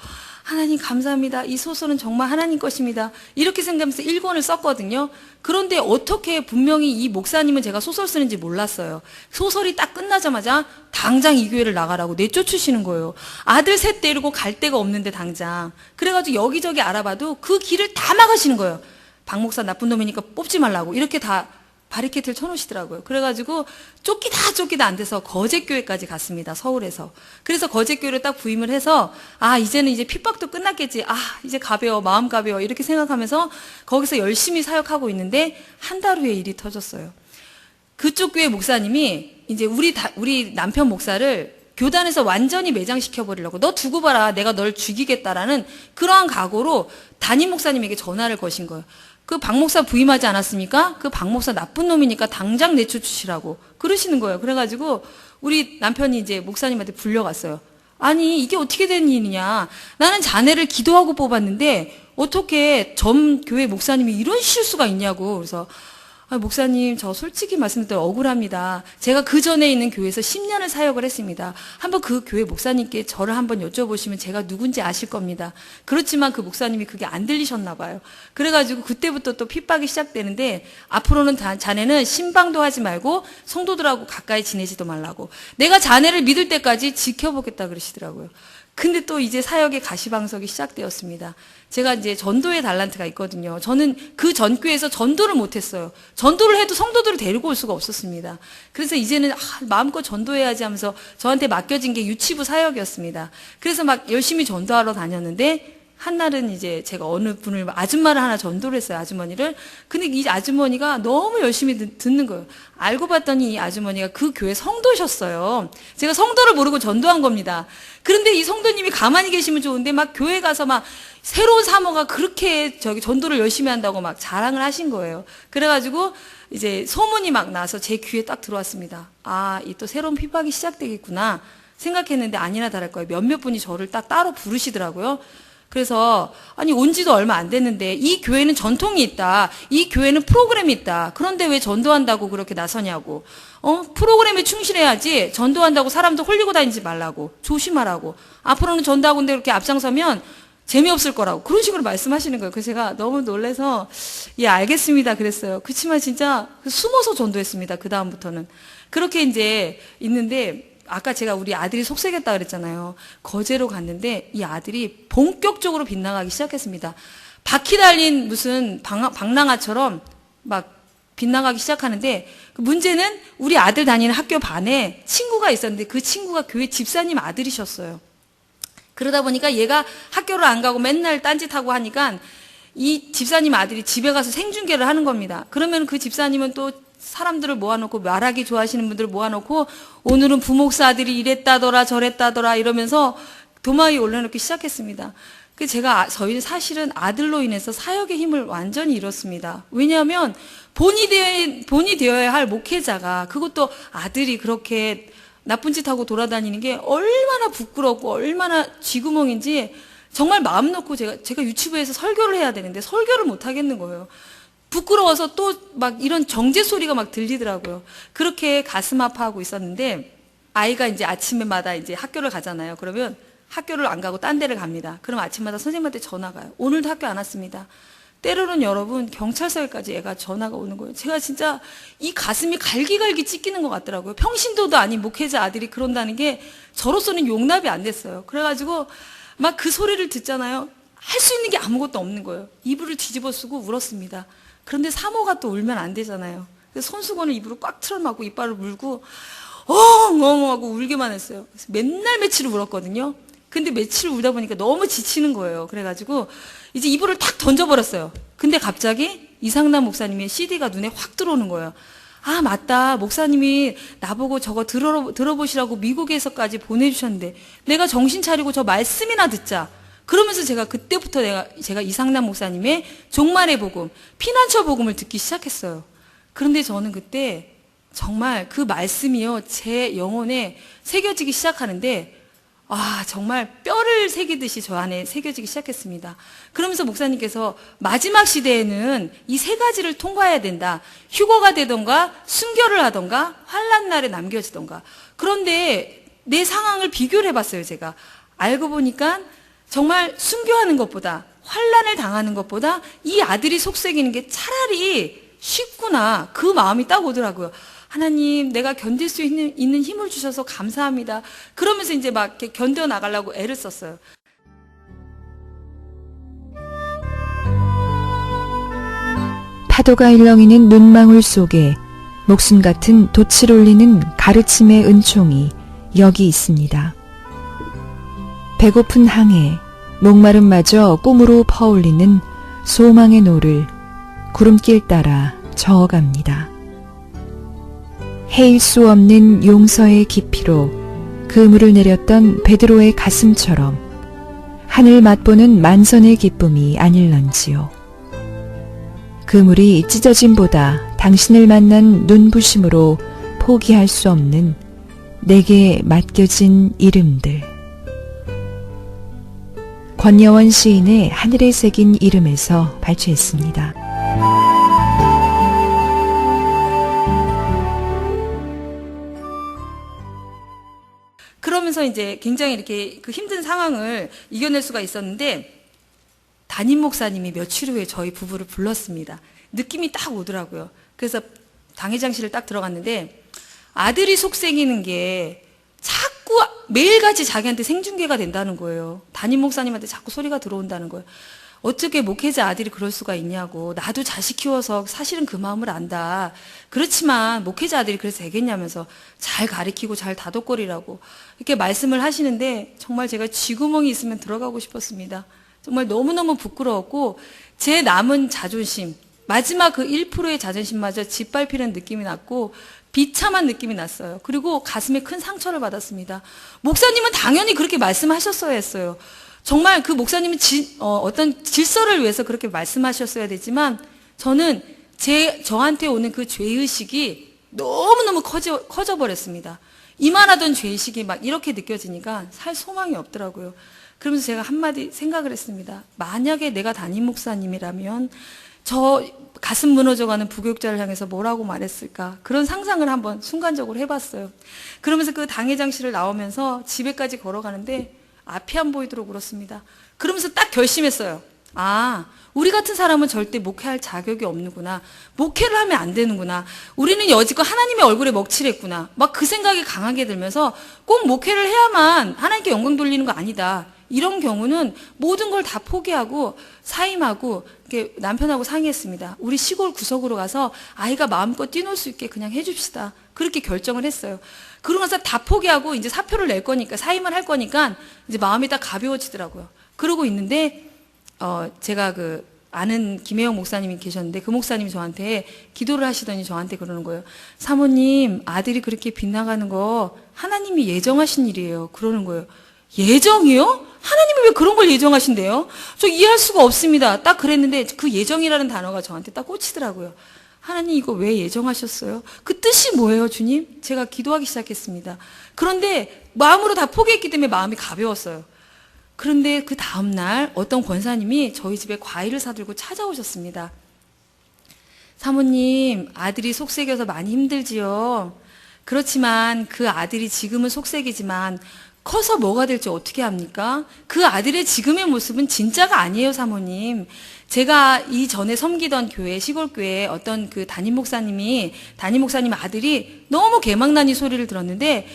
하나님 감사합니다. 이 소설은 정말 하나님 것입니다. 이렇게 생각하면서 1권을 썼거든요. 그런데 어떻게, 분명히 이 목사님은 제가 소설 쓰는지 몰랐어요. 소설이 딱 끝나자마자 당장 이 교회를 나가라고 내쫓으시는 거예요. 아들 셋 데리고 갈 데가 없는데 당장. 그래가지고 여기저기 알아봐도 그 길을 다 막으시는 거예요. 박 목사 나쁜 놈이니까 뽑지 말라고. 이렇게 다 바리케이트를 쳐놓으시더라고요. 그래가지고 쫓기다 안 돼서 거제교회까지 갔습니다. 서울에서. 그래서 거제교회를 딱 부임을 해서 이제는 이제 핍박도 끝났겠지. 이제 가벼워, 마음 가벼워 이렇게 생각하면서 거기서 열심히 사역하고 있는데 한 달 후에 일이 터졌어요. 그쪽 교회 목사님이 이제 우리 남편 목사를 교단에서 완전히 매장시켜 버리려고, 너 두고 봐라, 내가 널 죽이겠다라는 그러한 각오로 담임 목사님에게 전화를 거신 거예요. 그 박 목사 부임하지 않았습니까? 그 박 목사 나쁜 놈이니까 당장 내쫓으시라고 그러시는 거예요. 그래가지고 우리 남편이 이제 목사님한테 불려갔어요. 아니, 이게 어떻게 된 일이냐. 나는 자네를 기도하고 뽑았는데 어떻게 전 교회 목사님이 이런 실수가 있냐고. 그래서 목사님, 저 솔직히 말씀드려 억울합니다. 제가 그 전에 있는 교회에서 10년을 사역을 했습니다. 한번 그 교회 목사님께 저를 한번 여쭤보시면 제가 누군지 아실 겁니다. 그렇지만 그 목사님이 그게 안 들리셨나 봐요. 그래가지고 그때부터 또 핍박이 시작되는데, 앞으로는 자네는 신방도 하지 말고 성도들하고 가까이 지내지도 말라고, 내가 자네를 믿을 때까지 지켜보겠다 그러시더라고요. 근데 또 이제 사역의 가시방석이 시작되었습니다. 제가 이제 전도의 달란트가 있거든요. 저는 그 전교에서 전도를 못했어요. 전도를 해도 성도들을 데리고 올 수가 없었습니다. 그래서 이제는 마음껏 전도해야지 하면서 저한테 맡겨진 게 유치부 사역이었습니다. 그래서 막 열심히 전도하러 다녔는데, 한날은 이제 제가 어느 분을, 아줌마를 하나 전도를 했어요, 아주머니를. 근데 이 아주머니가 너무 열심히 듣는 거예요. 알고 봤더니 이 아주머니가 그 교회 성도셨어요. 제가 성도를 모르고 전도한 겁니다. 그런데 이 성도님이 가만히 계시면 좋은데 막 교회 가서 막 새로운 사모가 그렇게 전도를 열심히 한다고 막 자랑을 하신 거예요. 그래가지고 이제 소문이 막 나서 제 귀에 딱 들어왔습니다. 이 또 새로운 핍박이 시작되겠구나 생각했는데 아니나 다를 거예요. 몇몇 분이 저를 딱 따로 부르시더라고요. 그래서 온 지도 얼마 안 됐는데 이 교회는 전통이 있다, 이 교회는 프로그램이 있다, 그런데 왜 전도한다고 그렇게 나서냐고, 프로그램에 충실해야지 전도한다고 사람도 홀리고 다니지 말라고, 조심하라고, 앞으로는 전도하고인데 그렇게 앞장서면 재미없을 거라고, 그런 식으로 말씀하시는 거예요. 그래서 제가 너무 놀라서 예, 알겠습니다 그랬어요. 그렇지만 진짜 숨어서 전도했습니다. 그 다음부터는 그렇게 이제 있는데, 아까 제가 우리 아들이 속색했다 그랬잖아요. 거제로 갔는데 이 아들이 본격적으로 빗나가기 시작했습니다. 바퀴 달린 무슨 방랑아처럼 막 빗나가기 시작하는데, 문제는 우리 아들 다니는 학교 반에 친구가 있었는데 그 친구가 교회 집사님 아들이셨어요. 그러다 보니까 얘가 학교를 안 가고 맨날 딴짓하고 하니까 이 집사님 아들이 집에 가서 생중계를 하는 겁니다. 그러면 그 집사님은 또 사람들을 모아놓고, 말하기 좋아하시는 분들을 모아놓고 오늘은 부목사 아들이 이랬다더라 저랬다더라 이러면서 도마에 올려놓기 시작했습니다. 저희는 사실은 아들로 인해서 사역의 힘을 완전히 잃었습니다. 왜냐하면 본이 되어야 할 목회자가, 그것도 아들이 그렇게 나쁜 짓 하고 돌아다니는 게 얼마나 부끄럽고 얼마나 쥐구멍인지 정말 마음 놓고 제가 유치부에서 설교를 해야 되는데 설교를 못 하겠는 거예요. 부끄러워서 또 막 이런 정죄 소리가 막 들리더라고요. 그렇게 가슴 아파하고 있었는데, 아이가 이제 아침에마다 이제 학교를 가잖아요. 그러면 학교를 안 가고 딴 데를 갑니다. 그럼 아침마다 선생님한테 전화가 와요. 오늘도 학교 안 왔습니다. 때로는 여러분 경찰서에까지 애가 전화가 오는 거예요. 제가 진짜 이 가슴이 갈기갈기 찢기는 것 같더라고요. 평신도도 아닌 목회자 아들이 그런다는 게 저로서는 용납이 안 됐어요. 그래가지고 막 그 소리를 듣잖아요. 할 수 있는 게 아무것도 없는 거예요. 이불을 뒤집어 쓰고 울었습니다. 그런데 사모가 또 울면 안 되잖아요. 그래서 손수건을 입으로 꽉 틀어막고 이빨을 물고 엉엉 하고 울기만 했어요. 그래서 맨날 며칠을 울었거든요. 근데 며칠 울다 보니까 너무 지치는 거예요. 그래가지고 이제 이불을 탁 던져버렸어요. 근데 갑자기 이상남 목사님의 CD가 눈에 확 들어오는 거예요. 맞다. 목사님이 나보고 저거 들어보시라고 미국에서까지 보내주셨는데 내가 정신 차리고 저 말씀이나 듣자. 그러면서 제가 그때부터 제가 이상남 목사님의 종말의 복음, 피난처 복음을 듣기 시작했어요. 그런데 저는 그때 정말 그 말씀이요, 제 영혼에 새겨지기 시작하는데, 정말 뼈를 새기듯이 저 안에 새겨지기 시작했습니다. 그러면서 목사님께서 마지막 시대에는 이 세 가지를 통과해야 된다. 휴거가 되던가, 순교를 하던가, 환난 날에 남겨지던가. 그런데 내 상황을 비교를 해봤어요, 제가. 알고 보니까 정말 순교하는 것보다, 환난을 당하는 것보다 이 아들이 속삭이는 게 차라리 쉽구나, 그 마음이 딱 오더라고요. 하나님, 내가 견딜 수 있는 힘을 주셔서 감사합니다. 그러면서 이제 막 이렇게 견뎌나가려고 애를 썼어요. 파도가 일렁이는 눈망울 속에 목숨 같은 돛을 올리는 가르침의 은총이 여기 있습니다. 배고픈 항해, 목마름마저 꿈으로 퍼올리는 소망의 노를 구름길 따라 저어갑니다. 헤일 수 없는 용서의 깊이로 그물을 내렸던 베드로의 가슴처럼 하늘 맛보는 만선의 기쁨이 아닐런지요. 그물이 찢어짐보다 당신을 만난 눈부심으로 포기할 수 없는 내게 맡겨진 이름들. 권여원 시인의 하늘에 새긴 이름에서 발췌했습니다. 그러면서 이제 굉장히 이렇게 그 힘든 상황을 이겨낼 수가 있었는데, 담임 목사님이 며칠 후에 저희 부부를 불렀습니다. 느낌이 딱 오더라고요. 그래서 당회장실을 딱 들어갔는데 아들이 속썩이는 게 자꾸 매일같이 자기한테 생중계가 된다는 거예요. 담임 목사님한테 자꾸 소리가 들어온다는 거예요. 어떻게 목회자 아들이 그럴 수가 있냐고. 나도 자식 키워서 사실은 그 마음을 안다. 그렇지만 목회자 아들이 그래서 되겠냐면서 잘 가르치고 잘 다독거리라고 이렇게 말씀을 하시는데, 정말 제가 쥐구멍이 있으면 들어가고 싶었습니다. 정말 너무너무 부끄러웠고, 제 남은 자존심, 마지막 그 1%의 자존심마저 짓밟히는 느낌이 났고 비참한 느낌이 났어요. 그리고 가슴에 큰 상처를 받았습니다. 목사님은 당연히 그렇게 말씀하셨어야 했어요. 정말 그 목사님은 어떤 질서를 위해서 그렇게 말씀하셨어야 되지만, 저는 저한테 오는 그 죄의식이 너무너무 커져버렸습니다. 이만하던 죄의식이 막 이렇게 느껴지니까 살 소망이 없더라고요. 그러면서 제가 한마디 생각을 했습니다. 만약에 내가 담임 목사님이라면 저 가슴 무너져가는 부교육자를 향해서 뭐라고 말했을까? 그런 상상을 한번 순간적으로 해봤어요. 그러면서 그 당회장실을 나오면서 집에까지 걸어가는데 앞이 안 보이도록 울었습니다. 그러면서 딱 결심했어요. 아, 우리 같은 사람은 절대 목회할 자격이 없는구나. 목회를 하면 안 되는구나. 우리는 여지껏 하나님의 얼굴에 먹칠했구나. 막 그 생각이 강하게 들면서 꼭 목회를 해야만 하나님께 영광 돌리는 거 아니다. 이런 경우는 모든 걸 다 포기하고 사임하고 이렇게 남편하고 상의했습니다. 우리 시골 구석으로 가서 아이가 마음껏 뛰놀 수 있게 그냥 해줍시다. 그렇게 결정을 했어요. 그러고 나서 다 포기하고 이제 사표를 낼 거니까, 사임을 할 거니까 이제 마음이 다 가벼워지더라고요. 그러고 있는데 제가 그 아는 김혜영 목사님이 계셨는데, 그 목사님이 저한테 기도를 하시더니 저한테 그러는 거예요. 사모님, 아들이 그렇게 빗나가는 거 하나님이 예정하신 일이에요. 그러는 거예요. 예정이요? 하나님이 왜 그런 걸 예정하신대요? 저 이해할 수가 없습니다. 딱 그랬는데 그 예정이라는 단어가 저한테 딱 꽂히더라고요. 하나님, 이거 왜 예정하셨어요? 그 뜻이 뭐예요, 주님? 제가 기도하기 시작했습니다. 그런데 마음으로 다 포기했기 때문에 마음이 가벼웠어요. 그런데 그 다음날 어떤 권사님이 저희 집에 과일을 사들고 찾아오셨습니다. 사모님, 아들이 속썩여서 많이 힘들지요. 그렇지만 그 아들이 지금은 속썩이지만 커서 뭐가 될지 어떻게 합니까? 그 아들의 지금의 모습은 진짜가 아니에요, 사모님. 제가 이전에 섬기던 교회, 시골교회 어떤 그 담임 목사님 아들이 너무 개망나니 소리를 들었는데,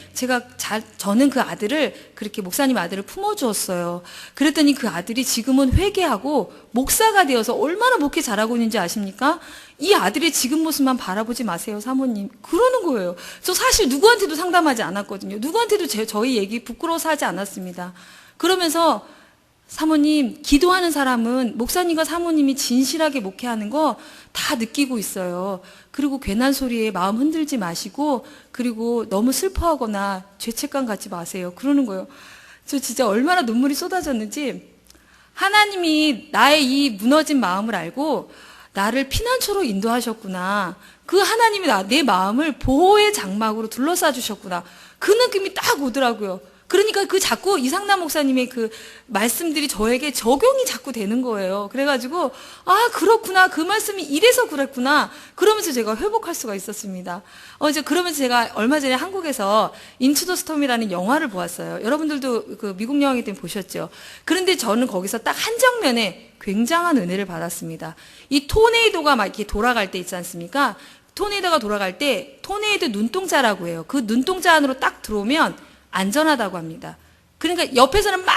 저는 그 아들을, 그렇게 목사님 아들을 품어주었어요. 그랬더니 그 아들이 지금은 회개하고 목사가 되어서 얼마나 목회 잘하고 있는지 아십니까? 이 아들의 지금 모습만 바라보지 마세요, 사모님. 그러는 거예요. 저 사실 누구한테도 상담하지 않았거든요. 누구한테도 저희 얘기 부끄러워서 하지 않았습니다. 그러면서 사모님, 기도하는 사람은 목사님과 사모님이 진실하게 목회하는 거 다 느끼고 있어요. 그리고 괜한 소리에 마음 흔들지 마시고, 그리고 너무 슬퍼하거나 죄책감 갖지 마세요. 그러는 거예요. 저 진짜 얼마나 눈물이 쏟아졌는지, 하나님이 나의 이 무너진 마음을 알고 나를 피난처로 인도하셨구나. 그 하나님이 내 마음을 보호의 장막으로 둘러싸 주셨구나. 그 느낌이 딱 오더라고요. 그러니까 자꾸 이상남 목사님의 그 말씀들이 저에게 적용이 자꾸 되는 거예요. 그래가지고, 아, 그렇구나. 그 말씀이 이래서 그랬구나. 그러면서 제가 회복할 수가 있었습니다. 그러면서 제가 얼마 전에 한국에서 인투 더 스톰이라는 영화를 보았어요. 여러분들도 그 미국 영화이기 때문에 보셨죠. 그런데 저는 거기서 딱 한 장면에 굉장한 은혜를 받았습니다. 이 토네이도가 막 이렇게 돌아갈 때 있지 않습니까? 토네이도가 돌아갈 때 토네이도 눈동자라고 해요. 그 눈동자 안으로 딱 들어오면 안전하다고 합니다. 그러니까 옆에서는 막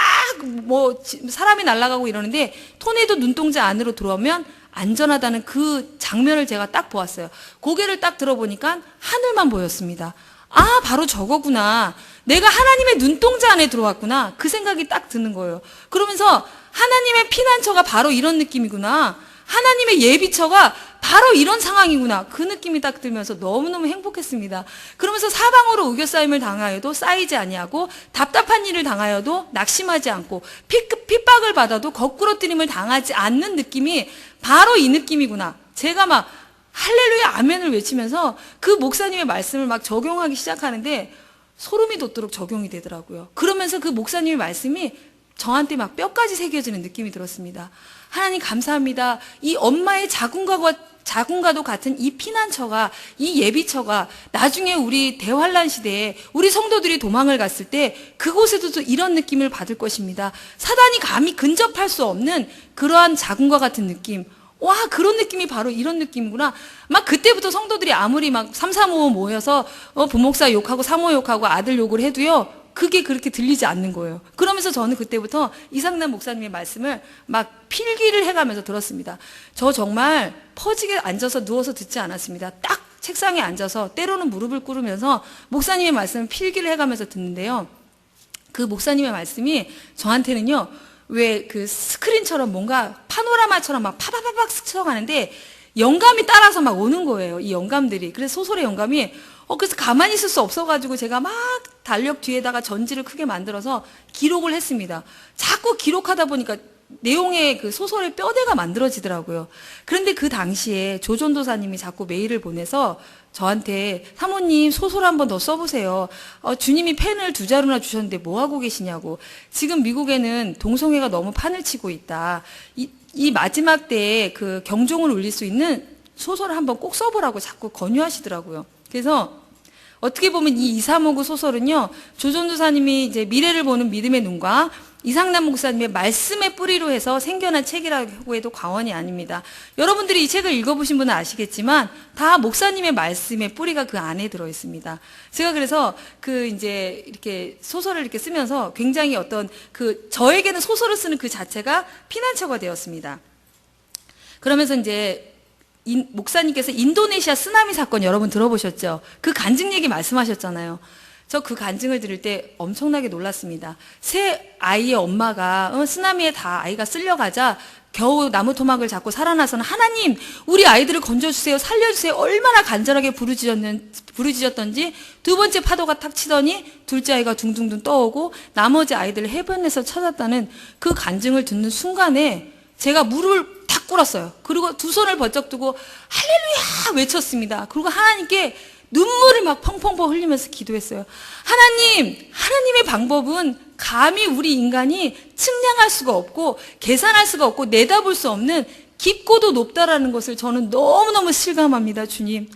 사람이 날아가고 이러는데 토네이도 눈동자 안으로 들어오면 안전하다는 그 장면을 제가 딱 보았어요. 고개를 딱 들어보니까 하늘만 보였습니다. 아, 바로 저거구나. 내가 하나님의 눈동자 안에 들어왔구나. 그 생각이 딱 드는 거예요. 그러면서 하나님의 피난처가 바로 이런 느낌이구나. 하나님의 예비처가 바로 이런 상황이구나. 그 느낌이 딱 들면서 너무너무 행복했습니다. 그러면서 사방으로 우겨싸임을 당하여도 쌓이지 아니하고 답답한 일을 당하여도 낙심하지 않고 핍박을 받아도 거꾸러뜨림을 당하지 않는 느낌이 바로 이 느낌이구나. 제가 막 할렐루야 아멘을 외치면서 그 목사님의 말씀을 막 적용하기 시작하는데 소름이 돋도록 적용이 되더라고요. 그러면서 그 목사님의 말씀이 저한테 막 뼈까지 새겨지는 느낌이 들었습니다. 하나님 감사합니다. 이 엄마의 자궁과도 같은 이 피난처가, 이 예비처가 나중에 우리 대환란 시대에 우리 성도들이 도망을 갔을 때 그곳에서도 이런 느낌을 받을 것입니다. 사단이 감히 근접할 수 없는 그러한 자궁과 같은 느낌. 와, 그런 느낌이 바로 이런 느낌이구나. 막 그때부터 성도들이 아무리 막 3, 4, 5 모여서 부목사 욕하고 사모 욕하고 아들 욕을 해도요, 그게 그렇게 들리지 않는 거예요. 그러면서 저는 그때부터 이상남 목사님의 말씀을 막 필기를 해가면서 들었습니다. 저 정말 퍼지게 앉아서 누워서 듣지 않았습니다. 딱 책상에 앉아서 때로는 무릎을 꿇으면서 목사님의 말씀을 필기를 해가면서 듣는데요. 그 목사님의 말씀이 저한테는요, 왜 그 스크린처럼 뭔가 파노라마처럼 막 파바바박 스쳐가는데 영감이 따라서 막 오는 거예요. 이 영감들이. 그래서 소설의 영감이 그래서 가만히 있을 수 없어가지고 제가 막 달력 뒤에다가 전지를 크게 만들어서 기록을 했습니다. 자꾸 기록하다 보니까 내용의 그 소설의 뼈대가 만들어지더라고요. 그런데 그 당시에 조전도사님이 자꾸 메일을 보내서 저한테 사모님 소설 한 번 더 써보세요. 주님이 펜을 2자루나 주셨는데 뭐 하고 계시냐고. 지금 미국에는 동성애가 너무 판을 치고 있다. 이 마지막 때에 그 경종을 울릴 수 있는 소설을 한번 꼭 써보라고 자꾸 권유하시더라고요. 그래서 어떻게 보면 이 2359 소설은요, 조전도사님이 이제 미래를 보는 믿음의 눈과 이상남 목사님의 말씀의 뿌리로 해서 생겨난 책이라고 해도 과언이 아닙니다. 여러분들이 이 책을 읽어보신 분은 아시겠지만 다 목사님의 말씀의 뿌리가 그 안에 들어 있습니다. 제가 그래서 그 이제 이렇게 소설을 이렇게 쓰면서 굉장히 어떤 저에게는 소설을 쓰는 그 자체가 피난처가 되었습니다. 그러면서 이제 목사님께서 인도네시아 쓰나미 사건 여러분 들어보셨죠? 그 간증 얘기 말씀하셨잖아요. 저 그 간증을 들을 때 엄청나게 놀랐습니다. 새 아이의 엄마가 쓰나미에 다 아이가 쓸려가자 겨우 나무 토막을 잡고 살아나서는 하나님 우리 아이들을 건져주세요, 살려주세요, 얼마나 간절하게 부르짖었던지 두 번째 파도가 탁 치더니 둘째 아이가 둥둥둥 떠오고 나머지 아이들을 해변에서 찾았다는 그 간증을 듣는 순간에 제가 무릎을 탁 꿇었어요. 그리고 두 손을 번쩍 두고 할렐루야 외쳤습니다. 그리고 하나님께 눈물을 막 펑펑펑 흘리면서 기도했어요. 하나님의 방법은 감히 우리 인간이 측량할 수가 없고 계산할 수가 없고 내다볼 수 없는 깊고도 높다라는 것을 저는 너무너무 실감합니다. 주님,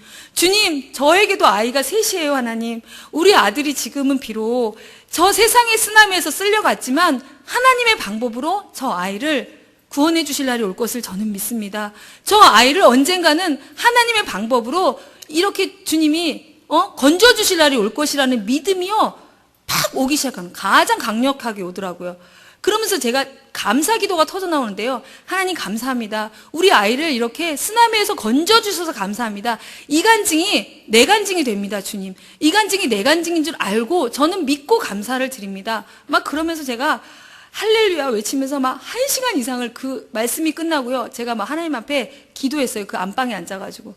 저에게도 아이가 셋이에요. 하나님, 우리 아들이 지금은 비록 저 세상의 쓰나미에서 쓸려갔지만 하나님의 방법으로 저 아이를 구원해 주실 날이 올 것을 저는 믿습니다. 저 아이를 언젠가는 하나님의 방법으로 이렇게 주님이 건져 주실 날이 올 것이라는 믿음이요 팍 오기 시작하는, 가장 강력하게 오더라고요. 그러면서 제가 감사 기도가 터져 나오는데요. 하나님 감사합니다. 우리 아이를 이렇게 쓰나미에서 건져 주셔서 감사합니다. 이 간증이 내 간증이 됩니다. 주님, 이 간증이 내 간증인 줄 알고 저는 믿고 감사를 드립니다. 막 그러면서 제가 할렐루야 외치면서 막 1시간 이상을 그 말씀이 끝나고요, 제가 막 하나님 앞에 기도했어요. 그 안방에 앉아가지고.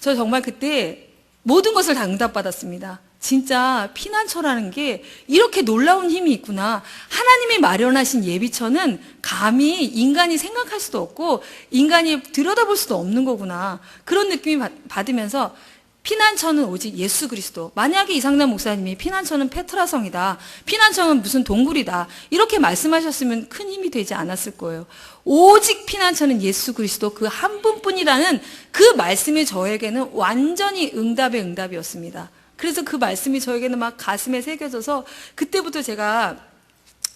저 정말 그때 모든 것을 다 응답받았습니다. 진짜 피난처라는 게 이렇게 놀라운 힘이 있구나. 하나님이 마련하신 예비처는 감히 인간이 생각할 수도 없고 인간이 들여다볼 수도 없는 거구나. 그런 느낌이 받으면서 피난처는 오직 예수 그리스도. 만약에 이상남 목사님이 피난처는 페트라성이다, 피난처는 무슨 동굴이다, 이렇게 말씀하셨으면 큰 힘이 되지 않았을 거예요. 오직 피난처는 예수 그리스도 그 한 분뿐이라는 그 말씀이 저에게는 완전히 응답의 응답이었습니다. 그래서 그 말씀이 저에게는 막 가슴에 새겨져서 그때부터 제가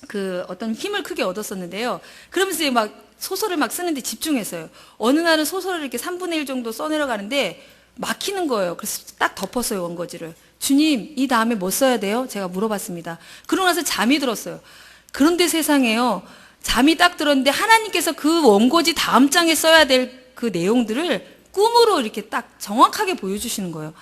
그 어떤 힘을 크게 얻었었는데요. 그러면서 막 소설을 막 쓰는데 집중했어요. 어느 날은 소설을 이렇게 3분의 1 정도 써내려가는데 막히는 거예요. 그래서 딱 덮었어요, 원고지를. 주님, 이 다음에 뭐 써야 돼요? 제가 물어봤습니다. 그러고 나서 잠이 들었어요. 그런데 세상에요, 잠이 딱 들었는데 하나님께서 그 원고지 다음 장에 써야 될 그 내용들을 꿈으로 이렇게 딱 정확하게 보여주시는 거예요.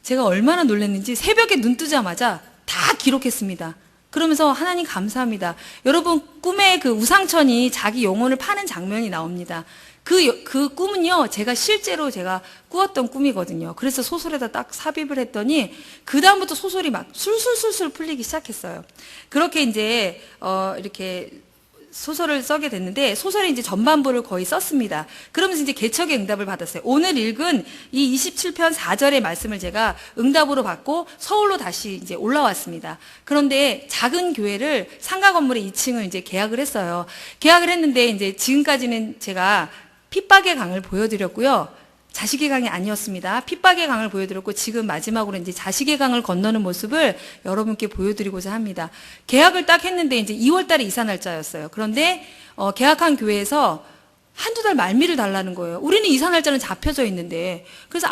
제가 얼마나 놀랐는지 새벽에 눈 뜨자마자 다 기록했습니다. 그러면서 하나님 감사합니다. 여러분, 꿈에 그 우상천이 자기 영혼을 파는 장면이 나옵니다. 그 꿈은요, 실제로 제가 꾸었던 꿈이거든요. 그래서 소설에다 딱 삽입을 했더니, 그다음부터 소설이 막 술술술술 풀리기 시작했어요. 그렇게 이제, 이렇게 소설을 써게 됐는데, 소설의 이제 전반부를 거의 썼습니다. 그러면서 이제 개척의 응답을 받았어요. 오늘 읽은 이 27편 4절의 말씀을 제가 응답으로 받고 서울로 다시 이제 올라왔습니다. 그런데 작은 교회를 상가 건물의 2층을 이제 계약을 했어요. 계약을 했는데 이제 지금까지는 제가 핍박의 강을 보여드렸고요. 자식의 강이 아니었습니다. 핍박의 강을 보여드렸고 지금 마지막으로 이제 자식의 강을 건너는 모습을 여러분께 보여드리고자 합니다. 계약을 딱 했는데 이제 2월 달에 이사 날짜였어요. 그런데 계약한 교회에서 한두 달 말미를 달라는 거예요. 우리는 이사 날짜는 잡혀져 있는데 그래서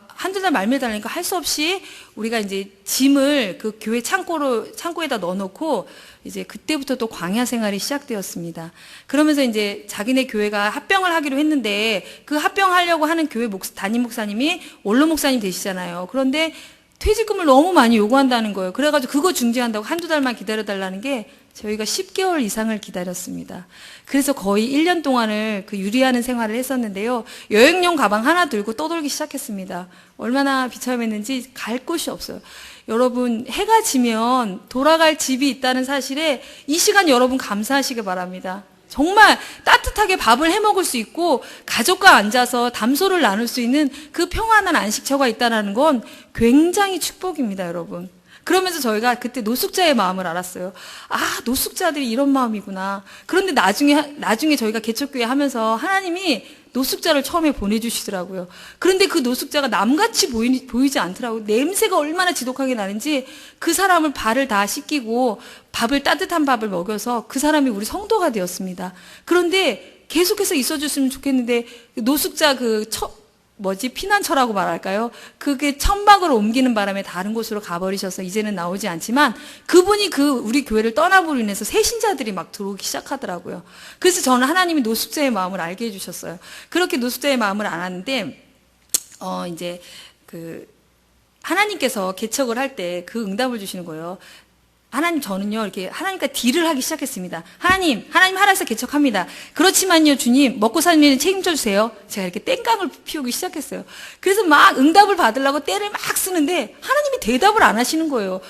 한두 달 말미를 달라니까 할 수 없이 우리가 이제 짐을 그 교회 창고에다 넣어놓고 이제 그때부터 또 광야 생활이 시작되었습니다. 그러면서 이제 자기네 교회가 합병을 하기로 했는데 그 합병하려고 하는 교회 담임 목사님이 원로 목사님 되시잖아요. 그런데 퇴직금을 너무 많이 요구한다는 거예요. 그래가지고 그거 중지한다고 한두 달만 기다려달라는 게 저희가 10개월 이상을 기다렸습니다. 그래서 거의 1년 동안을 그 유리하는 생활을 했었는데요. 여행용 가방 하나 들고 떠돌기 시작했습니다. 얼마나 비참했는지 갈 곳이 없어요. 여러분, 해가 지면 돌아갈 집이 있다는 사실에 이 시간 여러분 감사하시길 바랍니다. 정말 따뜻하게 밥을 해 먹을 수 있고 가족과 앉아서 담소를 나눌 수 있는 그 평안한 안식처가 있다는 건 굉장히 축복입니다, 여러분. 그러면서 저희가 그때 노숙자의 마음을 알았어요. 노숙자들이 이런 마음이구나. 그런데 나중에 저희가 개척교회 하면서 하나님이 노숙자를 처음에 보내주시더라고요. 그런데 그 노숙자가 남같이 보이지 않더라고요. 냄새가 얼마나 지독하게 나는지 그 사람을 발을 다 씻기고 따뜻한 밥을 먹여서 그 사람이 우리 성도가 되었습니다. 그런데 계속해서 있어줬으면 좋겠는데 노숙자 피난처라고 말할까요? 그게 천막으로 옮기는 바람에 다른 곳으로 가버리셔서 이제는 나오지 않지만 그분이 우리 교회를 떠나보로 인해서 새신자들이 막 들어오기 시작하더라고요. 그래서 저는 하나님이 노숙자의 마음을 알게 해주셨어요. 그렇게 노숙자의 마음을 알았는데, 이제 하나님께서 개척을 할 때 그 응답을 주시는 거예요. 하나님, 저는요, 이렇게 하나님과 딜을 하기 시작했습니다. 하나님 하나님서 개척합니다. 그렇지만요, 주님, 먹고 사는 일은 책임져 주세요. 제가 이렇게 땡깡을 피우기 시작했어요. 그래서 막 응답을 받으려고 떼를 막 쓰는데, 하나님이 대답을 안 하시는 거예요.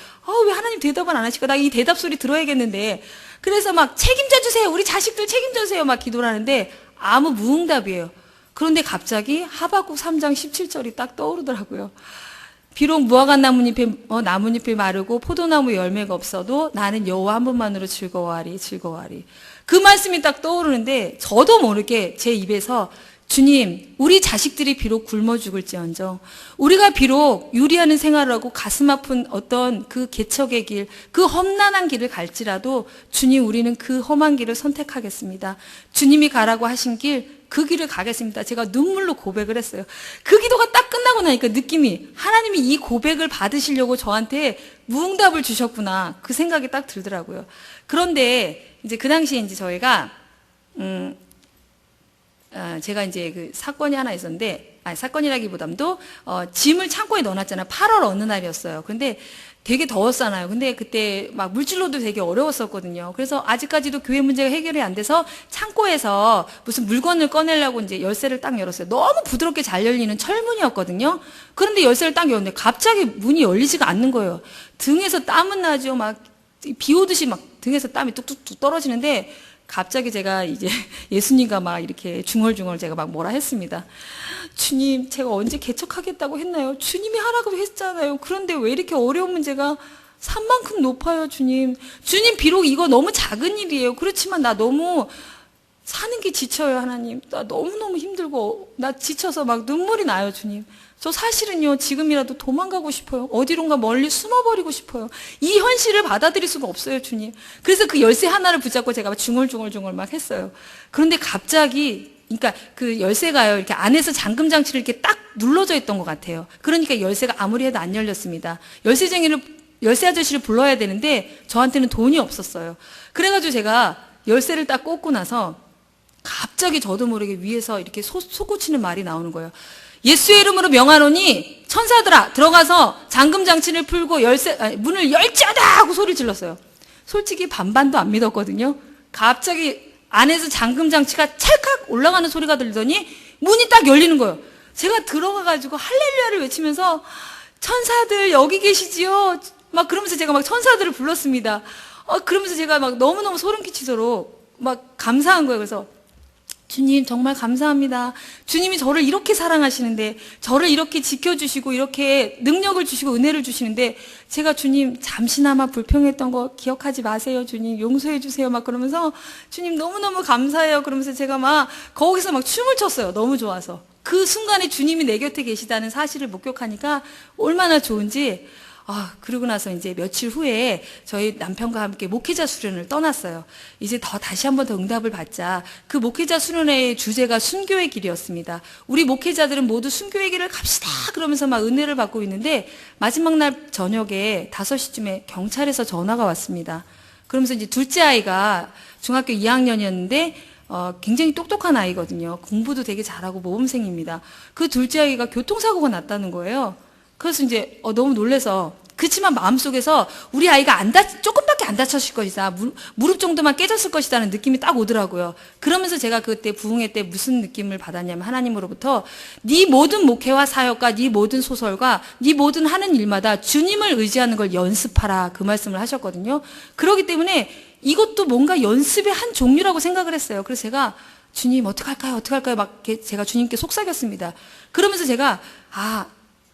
왜 하나님 대답을 안 하실까? 나 이 대답 소리 들어야겠는데. 그래서 막 책임져 주세요. 우리 자식들 책임져 주세요. 막 기도를 하는데, 아무 무응답이에요. 그런데 갑자기 하박국 3장 17절이 딱 떠오르더라고요. 비록 무화과 나뭇잎이 마르고 포도나무 열매가 없어도 나는 여호와 한 분만으로 즐거워하리. 그 말씀이 딱 떠오르는데 저도 모르게 제 입에서 주님, 우리 자식들이 비록 굶어 죽을지언정, 우리가 비록 유리하는 생활을 하고 가슴 아픈 어떤 그 개척의 길, 그 험난한 길을 갈지라도 주님, 우리는 그 험한 길을 선택하겠습니다. 주님이 가라고 하신 길, 그 길을 가겠습니다. 제가 눈물로 고백을 했어요. 그 기도가 딱 끝나고 나니까 느낌이 하나님이 이 고백을 받으시려고 저한테 무응답을 주셨구나. 그 생각이 딱 들더라고요. 그런데 이제 그 당시에 이제 저희가 제가 이제 그 사건이 하나 있었는데, 사건이라기보담도 짐을 창고에 넣어놨잖아요. 8월 어느 날이었어요. 근데 되게 더웠잖아요. 근데 그때 막 물질로도 되게 어려웠었거든요. 그래서 아직까지도 교회 문제가 해결이 안 돼서 창고에서 무슨 물건을 꺼내려고 이제 열쇠를 딱 열었어요. 너무 부드럽게 잘 열리는 철문이었거든요. 그런데 열쇠를 딱 열었는데 갑자기 문이 열리지가 않는 거예요. 등에서 땀은 나죠. 막 비 오듯이 막 등에서 땀이 뚝뚝뚝 떨어지는데 갑자기 제가 이제 예수님과 막 이렇게 중얼중얼 제가 막 뭐라 했습니다. 주님, 제가 언제 개척하겠다고 했나요? 주님이 하라고 했잖아요. 그런데 왜 이렇게 어려운 문제가 산만큼 높아요, 주님. 주님, 비록 이거 너무 작은 일이에요. 그렇지만 나 너무 사는 게 지쳐요, 하나님. 나 너무너무 힘들고 나 지쳐서 막 눈물이 나요, 주님. 저 사실은요, 지금이라도 도망가고 싶어요. 어디론가 멀리 숨어버리고 싶어요. 이 현실을 받아들일 수가 없어요, 주님. 그래서 그 열쇠 하나를 붙잡고 제가 중얼중얼 막 했어요. 그런데 갑자기, 그러니까 그 열쇠가요, 이렇게 안에서 잠금 장치를 이렇게 딱 눌러져 있던 것 같아요. 그러니까 열쇠가 아무리 해도 안 열렸습니다. 열쇠 아저씨를 불러야 되는데 저한테는 돈이 없었어요. 그래가지고 제가 열쇠를 딱 꽂고 나서 갑자기 저도 모르게 위에서 이렇게 솟구치는 말이 나오는 거예요. 예수의 이름으로 명하노니 천사들아 들어가서 잠금장치를 풀고 문을 열지어다 하고 소리 질렀어요. 솔직히 반반도 안 믿었거든요. 갑자기 안에서 잠금장치가 찰칵 올라가는 소리가 들리더니 문이 딱 열리는 거예요. 제가 들어가가지고 할렐루야를 외치면서 천사들 여기 계시지요? 막 그러면서 제가 막 천사들을 불렀습니다. 그러면서 제가 막 너무너무 소름 끼치도록 막 감사한 거예요. 그래서 주님 정말 감사합니다. 주님이 저를 이렇게 사랑하시는데, 저를 이렇게 지켜주시고 이렇게 능력을 주시고 은혜를 주시는데, 제가 주님 잠시나마 불평했던 거 기억하지 마세요. 주님 용서해 주세요. 막 그러면서 주님 너무너무 감사해요. 그러면서 제가 막 거기서 막 춤을 췄어요. 너무 좋아서. 그 순간에 주님이 내 곁에 계시다는 사실을 목격하니까 얼마나 좋은지. 그러고 나서 이제 며칠 후에 저희 남편과 함께 목회자 수련을 떠났어요. 이제 다시 한번 더 응답을 받자. 그 목회자 수련회의 주제가 순교의 길이었습니다. 우리 목회자들은 모두 순교의 길을 갑시다 그러면서 막 은혜를 받고 있는데, 마지막 날 저녁에 5시쯤에 경찰에서 전화가 왔습니다. 그러면서 이제 둘째 아이가 중학교 2학년이었는데 굉장히 똑똑한 아이거든요. 공부도 되게 잘하고 모범생입니다. 그 둘째 아이가 교통사고가 났다는 거예요. 그래서 이제 너무 놀래서, 그렇지만 마음속에서 우리 아이가 조금밖에 안 다쳤을 것이다. 무릎 정도만 깨졌을 것이다는 느낌이 딱 오더라고요. 그러면서 제가 그때 부흥회 때 무슨 느낌을 받았냐면, 하나님으로부터 네 모든 목회와 사역과 네 모든 소설과 네 모든 하는 일마다 주님을 의지하는 걸 연습하라, 그 말씀을 하셨거든요. 그렇기 때문에 이것도 뭔가 연습의 한 종류라고 생각을 했어요. 그래서 제가 주님 어떡할까요? 막 제가 주님께 속삭였습니다. 그러면서 제가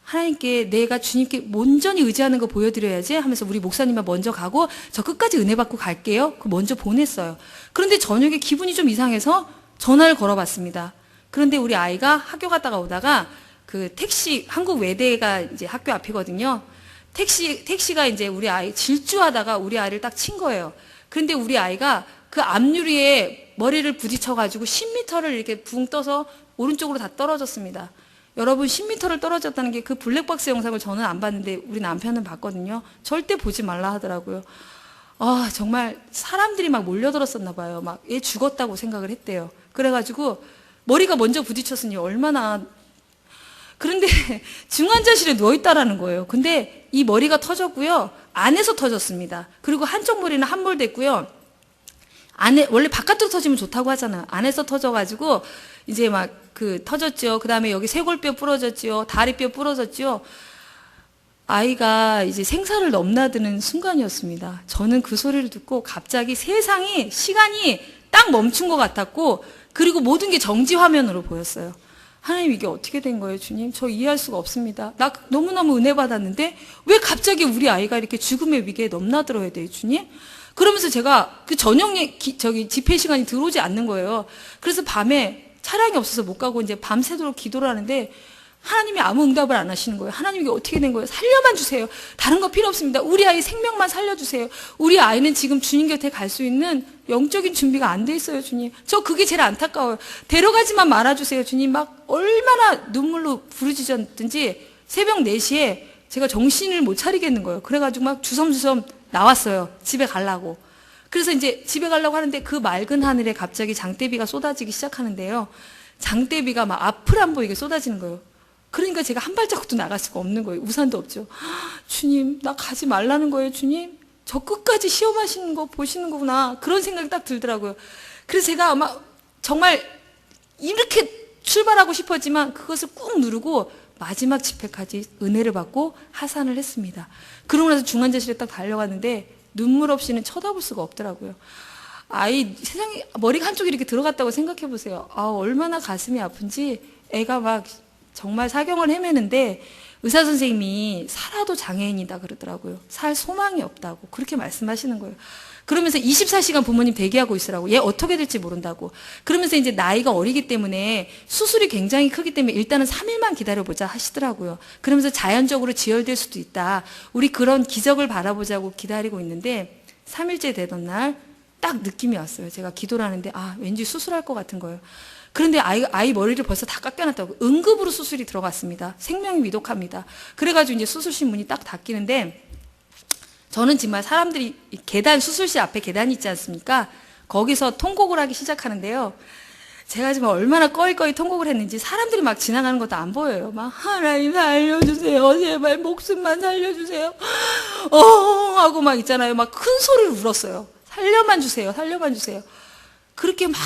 하나님께 내가 주님께 온전히 의지하는 거 보여드려야지 하면서 우리 목사님만 먼저 가고 저 끝까지 은혜 받고 갈게요. 그 먼저 보냈어요. 그런데 저녁에 기분이 좀 이상해서 전화를 걸어봤습니다. 그런데 우리 아이가 학교 갔다가 오다가 그 택시, 한국 외대가 이제 학교 앞이거든요. 택시가 이제 우리 아이 질주하다가 우리 아이를 딱 친 거예요. 그런데 우리 아이가 그 앞유리에 머리를 부딪혀가지고 10m를 이렇게 붕 떠서 오른쪽으로 다 떨어졌습니다. 여러분, 10m를 떨어졌다는 게 그 블랙박스 영상을 저는 안 봤는데 우리 남편은 봤거든요. 절대 보지 말라 하더라고요. 정말 사람들이 막 몰려들었었나 봐요. 막 얘 죽었다고 생각을 했대요. 그래가지고 머리가 먼저 부딪혔으니 얼마나. 그런데 중환자실에 누워있다라는 거예요. 근데 이 머리가 터졌고요. 안에서 터졌습니다. 그리고 한쪽 머리는 함몰됐고요. 원래 바깥으로 터지면 좋다고 하잖아요. 안에서 터져가지고 이제 막 터졌죠. 그 다음에 여기 쇄골뼈 부러졌죠. 다리뼈 부러졌죠. 아이가 이제 생사를 넘나드는 순간이었습니다. 저는 그 소리를 듣고 갑자기 시간이 딱 멈춘 것 같았고, 그리고 모든 게 정지 화면으로 보였어요. 하나님, 이게 어떻게 된 거예요, 주님? 저 이해할 수가 없습니다. 나 너무너무 은혜 받았는데 왜 갑자기 우리 아이가 이렇게 죽음의 위기에 넘나들어야 돼요, 주님? 그러면서 제가 그 저녁에 집회 시간이 들어오지 않는 거예요. 그래서 밤에 차량이 없어서 못 가고 이제 밤새도록 기도를 하는데 하나님이 아무 응답을 안 하시는 거예요. 하나님, 이게 어떻게 된 거예요? 살려만 주세요. 다른 거 필요 없습니다. 우리 아이 생명만 살려주세요. 우리 아이는 지금 주님 곁에 갈 수 있는 영적인 준비가 안 돼 있어요, 주님. 저 그게 제일 안타까워요. 데려가지만 말아주세요, 주님. 막 얼마나 눈물로 부르짖었든지 새벽 4시에 제가 정신을 못 차리겠는 거예요. 그래가지고 막 주섬주섬 나왔어요. 집에 가려고. 그래서 이제 집에 가려고 하는데 그 맑은 하늘에 갑자기 장대비가 쏟아지기 시작하는데요. 장대비가 막 앞을 안 보이게 쏟아지는 거예요. 그러니까 제가 한 발자국도 나갈 수가 없는 거예요. 우산도 없죠. 주님, 나 가지 말라는 거예요, 주님. 저 끝까지 시험하시는 거 보시는 거구나. 그런 생각이 딱 들더라고요. 그래서 제가 아마 정말 이렇게 출발하고 싶었지만 그것을 꾹 누르고 마지막 집회까지 은혜를 받고 하산을 했습니다. 그러고 나서 중환자실에 딱 달려갔는데 눈물 없이는 쳐다볼 수가 없더라고요. 아이 세상에 머리가 한쪽이 이렇게 들어갔다고 생각해 보세요. 얼마나 가슴이 아픈지. 애가 막 정말 사경을 헤매는데 의사 선생님이 살아도 장애인이다 그러더라고요. 살 소망이 없다고 그렇게 말씀하시는 거예요. 그러면서 24시간 부모님 대기하고 있으라고. 얘 어떻게 될지 모른다고. 그러면서 이제 나이가 어리기 때문에 수술이 굉장히 크기 때문에 일단은 3일만 기다려보자 하시더라고요. 그러면서 자연적으로 지혈될 수도 있다. 우리 그런 기적을 바라보자고 기다리고 있는데 3일째 되던 날 딱 느낌이 왔어요. 제가 기도를 하는데 왠지 수술할 것 같은 거예요. 그런데 아이 머리를 벌써 다 깎여놨다고. 응급으로 수술이 들어갔습니다. 생명이 위독합니다. 그래가지고 이제 수술실 문이 딱 닫히는데 저는 정말 사람들이 수술실 앞에 계단이 있지 않습니까? 거기서 통곡을 하기 시작하는데요. 제가 지금 얼마나 꺼이꺼이 통곡을 했는지 사람들이 막 지나가는 것도 안 보여요. 막 하나님 살려주세요. 제발 목숨만 살려주세요. 하고 막 있잖아요. 막 큰 소리로 울었어요. 살려만 주세요. 살려만 주세요. 그렇게 막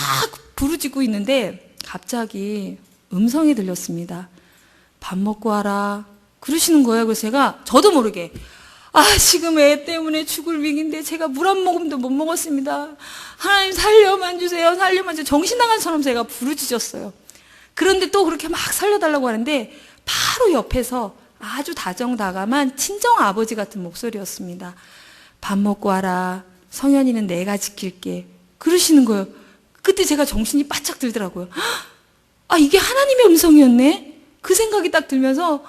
부르짖고 있는데 갑자기 음성이 들렸습니다. 밥 먹고 와라. 그러시는 거예요. 그래서 제가 저도 모르게 지금 애 때문에 죽을 위기인데 제가 물 한 모금도 못 먹었습니다. 하나님 살려만 주세요. 살려만 주세요. 정신 나간 처럼 제가 부르짖었어요. 그런데 또 그렇게 막 살려달라고 하는데 바로 옆에서 아주 다정다감한 친정아버지 같은 목소리였습니다. 밥 먹고 와라. 성현이는 내가 지킬게. 그러시는 거예요. 그때 제가 정신이 바짝 들더라고요. 이게 하나님의 음성이었네? 그 생각이 딱 들면서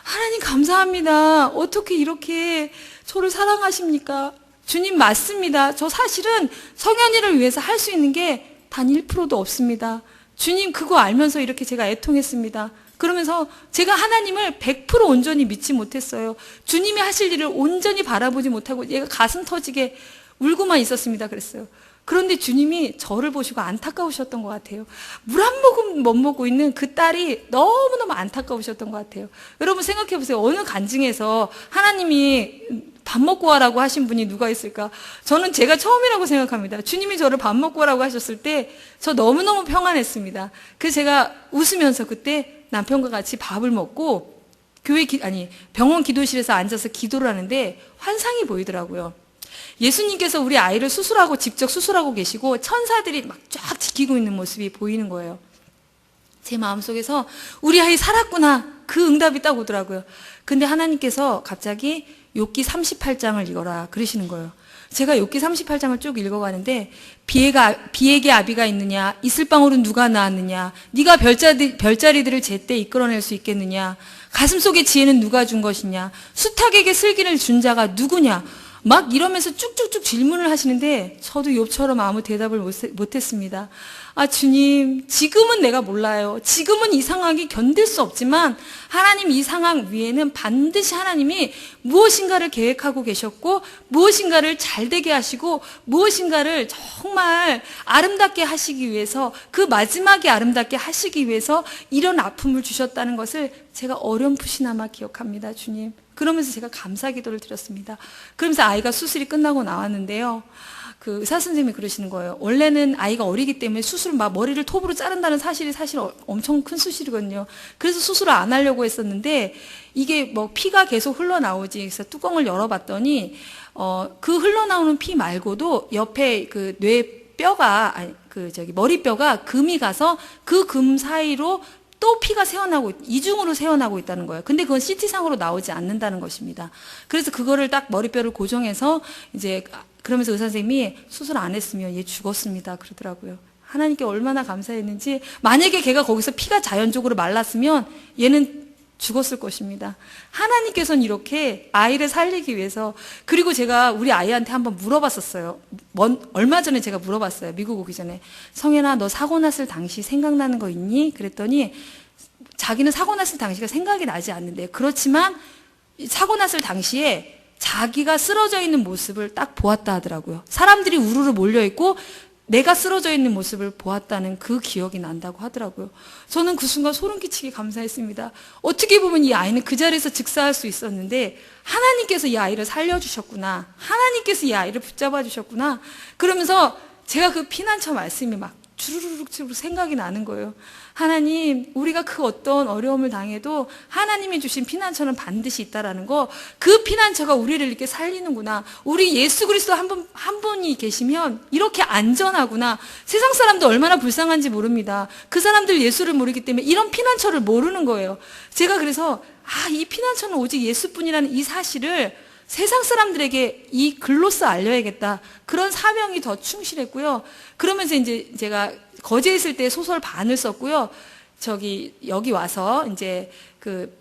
하나님 감사합니다. 어떻게 이렇게 저를 사랑하십니까? 주님 맞습니다. 저 사실은 성현이를 위해서 할 수 있는 게 단 1%도 없습니다. 주님 그거 알면서 이렇게 제가 애통했습니다. 그러면서 제가 하나님을 100% 온전히 믿지 못했어요. 주님이 하실 일을 온전히 바라보지 못하고 얘가 가슴 터지게 울고만 있었습니다. 그랬어요. 그런데 주님이 저를 보시고 안타까우셨던 것 같아요. 물 한 모금 못 먹고 있는 그 딸이 너무너무 안타까우셨던 것 같아요. 여러분 생각해 보세요. 어느 간증에서 하나님이 밥 먹고 와라고 하신 분이 누가 있을까? 저는 제가 처음이라고 생각합니다. 주님이 저를 밥 먹고 와라고 하셨을 때 저 너무너무 평안했습니다. 그래서 제가 웃으면서 그때 남편과 같이 밥을 먹고 병원 기도실에서 앉아서 기도를 하는데 환상이 보이더라고요. 예수님께서 우리 아이를 직접 수술하고 계시고 천사들이 막 쫙 지키고 있는 모습이 보이는 거예요. 제 마음속에서 우리 아이 살았구나. 그 응답이 딱 오더라고요. 근데 하나님께서 갑자기 욥기 38장을 읽어라 그러시는 거예요. 제가 욥기 38장을 쭉 읽어가는데 비에게 아비가 있느냐? 있을 방울은 누가 낳았느냐? 네가 별자리들을 제때 이끌어낼 수 있겠느냐? 가슴속에 지혜는 누가 준 것이냐? 수탉에게 슬기를 준 자가 누구냐? 막 이러면서 쭉쭉쭉 질문을 하시는데 저도 욥처럼 아무 대답을 못했습니다. 주님, 지금은 내가 몰라요. 지금은 이 상황이 견딜 수 없지만 하나님 이 상황 위에는 반드시 하나님이 무엇인가를 계획하고 계셨고 무엇인가를 잘되게 하시고 무엇인가를 정말 아름답게 하시기 위해서 그 마지막에 아름답게 하시기 위해서 이런 아픔을 주셨다는 것을 제가 어렴풋이나마 기억합니다. 주님. 그러면서 제가 감사 기도를 드렸습니다. 그러면서 아이가 수술이 끝나고 나왔는데요. 그 의사 선생님이 그러시는 거예요. 원래는 아이가 어리기 때문에 머리를 톱으로 자른다는 사실이 사실 엄청 큰 수술이거든요. 그래서 수술을 안 하려고 했었는데 이게 피가 계속 흘러나오지. 그래서 뚜껑을 열어봤더니 그 흘러나오는 피 말고도 옆에 그 뇌뼈가 머리뼈가 금이 가서 그 금 사이로 또 피가 이중으로 새어나고 있다는 거예요. 근데 그건 CT상으로 나오지 않는다는 것입니다. 그래서 그거를 딱 머리뼈를 고정해서 그러면서 의사 선생님이 수술 안 했으면 얘 죽었습니다. 그러더라고요. 하나님께 얼마나 감사했는지 만약에 걔가 거기서 피가 자연적으로 말랐으면 얘는 죽었을 것입니다. 하나님께서는 이렇게 아이를 살리기 위해서 그리고 제가 우리 아이한테 한번 물어봤었어요. 얼마 전에 제가 물어봤어요. 미국 오기 전에. 성현아 너 사고 났을 당시 생각나는 거 있니? 그랬더니 자기는 사고 났을 당시가 생각이 나지 않는데 그렇지만 사고 났을 당시에 자기가 쓰러져 있는 모습을 딱 보았다 하더라고요. 사람들이 우르르 몰려있고 내가 쓰러져 있는 모습을 보았다는 그 기억이 난다고 하더라고요. 저는 그 순간 소름 끼치게 감사했습니다. 어떻게 보면 이 아이는 그 자리에서 즉사할 수 있었는데 하나님께서 이 아이를 살려주셨구나. 하나님께서 이 아이를 붙잡아 주셨구나. 그러면서 제가 그 피난처 말씀이 막 주르륵 생각이 나는 거예요. 하나님, 우리가 그 어떤 어려움을 당해도 하나님이 주신 피난처는 반드시 있다라는 거, 그 피난처가 우리를 이렇게 살리는구나. 우리 예수 그리스도 한 분이 계시면 이렇게 안전하구나. 세상 사람도 얼마나 불쌍한지 모릅니다. 그 사람들 예수를 모르기 때문에 이런 피난처를 모르는 거예요. 제가 그래서 이 피난처는 오직 예수뿐이라는 이 사실을 세상 사람들에게 이 글로써 알려야겠다. 그런 사명이 더 충실했고요. 그러면서 이제 제가 거제에 있을 때 소설 반을 썼고요. 여기 와서 이제 그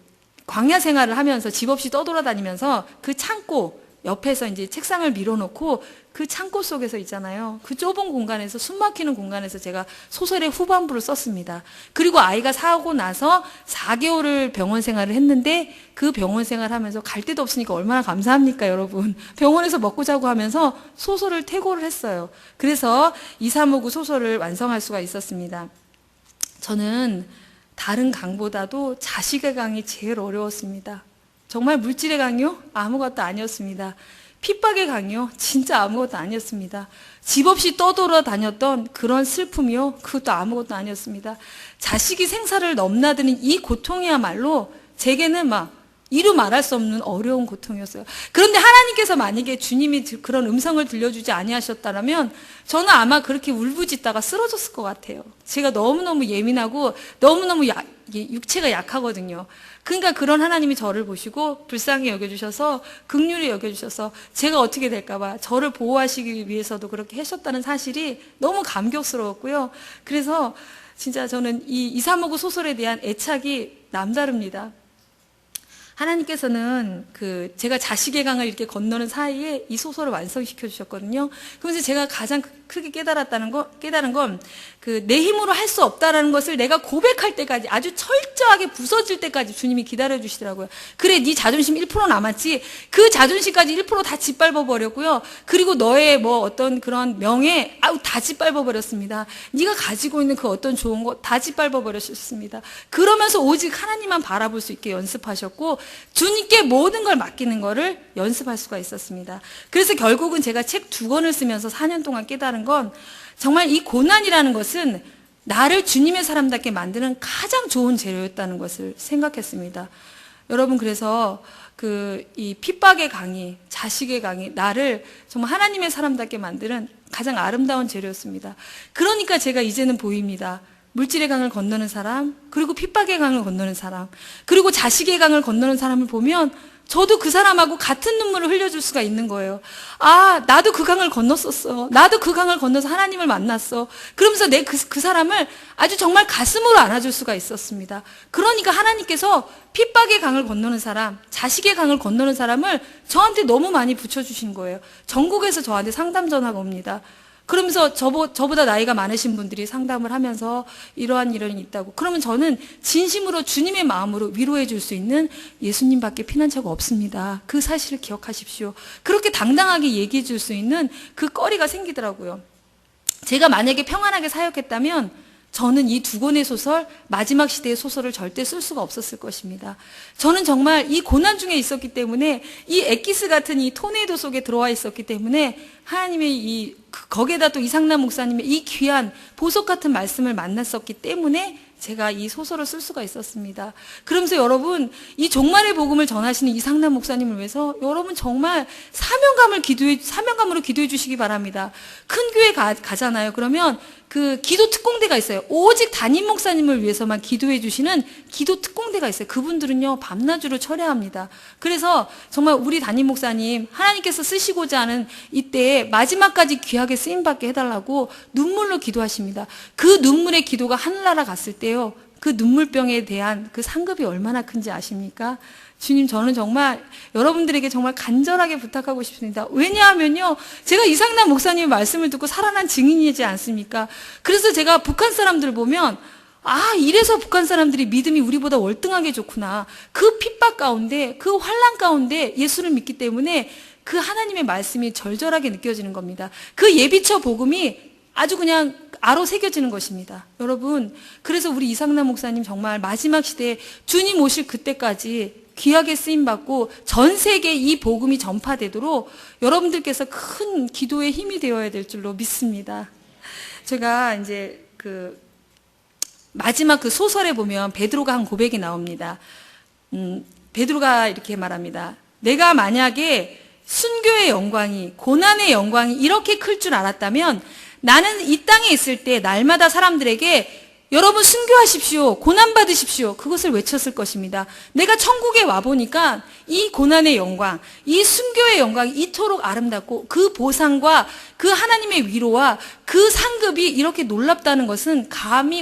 광야 생활을 하면서 집 없이 떠돌아다니면서 그 창고 옆에서 이제 책상을 밀어놓고 그 창고 속에서 있잖아요. 그 좁은 공간에서 숨막히는 공간에서 제가 소설의 후반부를 썼습니다. 그리고 아이가 사고 나서 4개월을 병원 생활을 했는데 그 병원 생활하면서 갈 데도 없으니까 얼마나 감사합니까, 여러분. 병원에서 먹고 자고 하면서 소설을 퇴고를 했어요. 그래서 2359 소설을 완성할 수가 있었습니다. 저는 다른 강보다도 자식의 강이 제일 어려웠습니다. 정말 물질의 강이요? 아무것도 아니었습니다. 핍박의 강이요? 진짜 아무것도 아니었습니다. 집 없이 떠돌아다녔던 그런 슬픔이요? 그것도 아무것도 아니었습니다. 자식이 생사를 넘나드는 이 고통이야말로 제게는 막 이루 말할 수 없는 어려운 고통이었어요. 그런데 하나님께서 만약에 주님이 그런 음성을 들려주지 아니하셨다면 저는 아마 그렇게 울부짖다가 쓰러졌을 것 같아요. 제가 너무너무 예민하고 너무너무 육체가 약하거든요. 그러니까 그런 하나님이 저를 보시고 불쌍히 여겨주셔서 긍휼히 여겨주셔서 제가 어떻게 될까봐 저를 보호하시기 위해서도 그렇게 하셨다는 사실이 너무 감격스러웠고요. 그래서 진짜 저는 이 이사모그 소설에 대한 애착이 남다릅니다. 하나님께서는 제가 자식의 강을 이렇게 건너는 사이에 이 소설을 완성시켜 주셨거든요. 그래서 제가 가장 크게 깨달은 건 내 힘으로 할 수 없다라는 것을 내가 고백할 때까지 아주 철저하게 부서질 때까지 주님이 기다려 주시더라고요. 그래, 네 자존심 1% 남았지. 그 자존심까지 1% 다 짓밟아 버렸고요. 그리고 너의 어떤 그런 명예 다 짓밟아 버렸습니다. 네가 가지고 있는 그 어떤 좋은 거 다 짓밟아 버렸습니다. 그러면서 오직 하나님만 바라볼 수 있게 연습하셨고 주님께 모든 걸 맡기는 거를 연습할 수가 있었습니다. 그래서 결국은 제가 책 2권을 쓰면서 4년 동안 깨달은 건 정말 이 고난이라는 것은 나를 주님의 사람답게 만드는 가장 좋은 재료였다는 것을 생각했습니다. 여러분, 그래서 이 핍박의 강이, 자식의 강이 나를 정말 하나님의 사람답게 만드는 가장 아름다운 재료였습니다. 그러니까 제가 이제는 보입니다. 물질의 강을 건너는 사람, 그리고 핍박의 강을 건너는 사람, 그리고 자식의 강을 건너는 사람을 보면 저도 그 사람하고 같은 눈물을 흘려줄 수가 있는 거예요. 아, 나도 그 강을 건넜었어. 나도 그 강을 건너서 하나님을 만났어. 그러면서 그 사람을 아주 정말 가슴으로 안아줄 수가 있었습니다. 그러니까 하나님께서 핍박의 강을 건너는 사람, 자식의 강을 건너는 사람을 저한테 너무 많이 붙여주신 거예요. 전국에서 저한테 상담 전화가 옵니다. 그러면서 저보다 나이가 많으신 분들이 상담을 하면서 이러한 일이 있다고. 그러면 저는 진심으로 주님의 마음으로 위로해 줄 수 있는 예수님밖에 피난처가 없습니다. 그 사실을 기억하십시오. 그렇게 당당하게 얘기해 줄 수 있는 그 거리가 생기더라고요. 제가 만약에 평안하게 사역했다면 저는 이 2권의 소설, 마지막 시대의 소설을 절대 쓸 수가 없었을 것입니다. 저는 정말 이 고난 중에 있었기 때문에 이 엑기스 같은 이 토네이도 속에 들어와 있었기 때문에 하나님의 거기에다 또 이상남 목사님의 이 귀한 보석 같은 말씀을 만났었기 때문에 제가 이 소설을 쓸 수가 있었습니다. 그러면서 여러분, 이 종말의 복음을 전하시는 이상남 목사님을 위해서 여러분 정말 사명감으로 기도해 주시기 바랍니다. 큰 교회 가잖아요. 그러면 그 기도 특공대가 있어요. 오직 담임 목사님을 위해서만 기도해 주시는 기도 특공대가 있어요. 그분들은요, 밤낮으로 철야합니다. 그래서 정말 우리 담임 목사님, 하나님께서 쓰시고자 하는 이때에 마지막까지 귀하게 쓰임받게 해달라고 눈물로 기도하십니다. 그 눈물의 기도가 하늘나라 갔을 때요, 그 눈물병에 대한 그 상급이 얼마나 큰지 아십니까? 주님, 저는 정말 여러분들에게 정말 간절하게 부탁하고 싶습니다. 왜냐하면요, 제가 이상남 목사님의 말씀을 듣고 살아난 증인이지 않습니까? 그래서 제가 북한 사람들 보면 이래서 북한 사람들이 믿음이 우리보다 월등하게 좋구나. 그 핍박 가운데, 그 환난 가운데 예수를 믿기 때문에 그 하나님의 말씀이 절절하게 느껴지는 겁니다. 그 예비처 복음이 아주 그냥 아로 새겨지는 것입니다. 여러분, 그래서 우리 이상남 목사님 정말 마지막 시대에 주님 오실 그때까지 귀하게 쓰임받고 전 세계에 이 복음이 전파되도록 여러분들께서 큰 기도의 힘이 되어야 될 줄로 믿습니다. 제가 이제 마지막 그 소설에 보면 베드로가 한 고백이 나옵니다. 베드로가 이렇게 말합니다. 내가 만약에 순교의 영광이, 고난의 영광이 이렇게 클 줄 알았다면 나는 이 땅에 있을 때 날마다 사람들에게 여러분 순교하십시오. 고난받으십시오. 그것을 외쳤을 것입니다. 내가 천국에 와보니까 이 고난의 영광, 이 순교의 영광이 이토록 아름답고 그 보상과 그 하나님의 위로와 그 상급이 이렇게 놀랍다는 것은 감히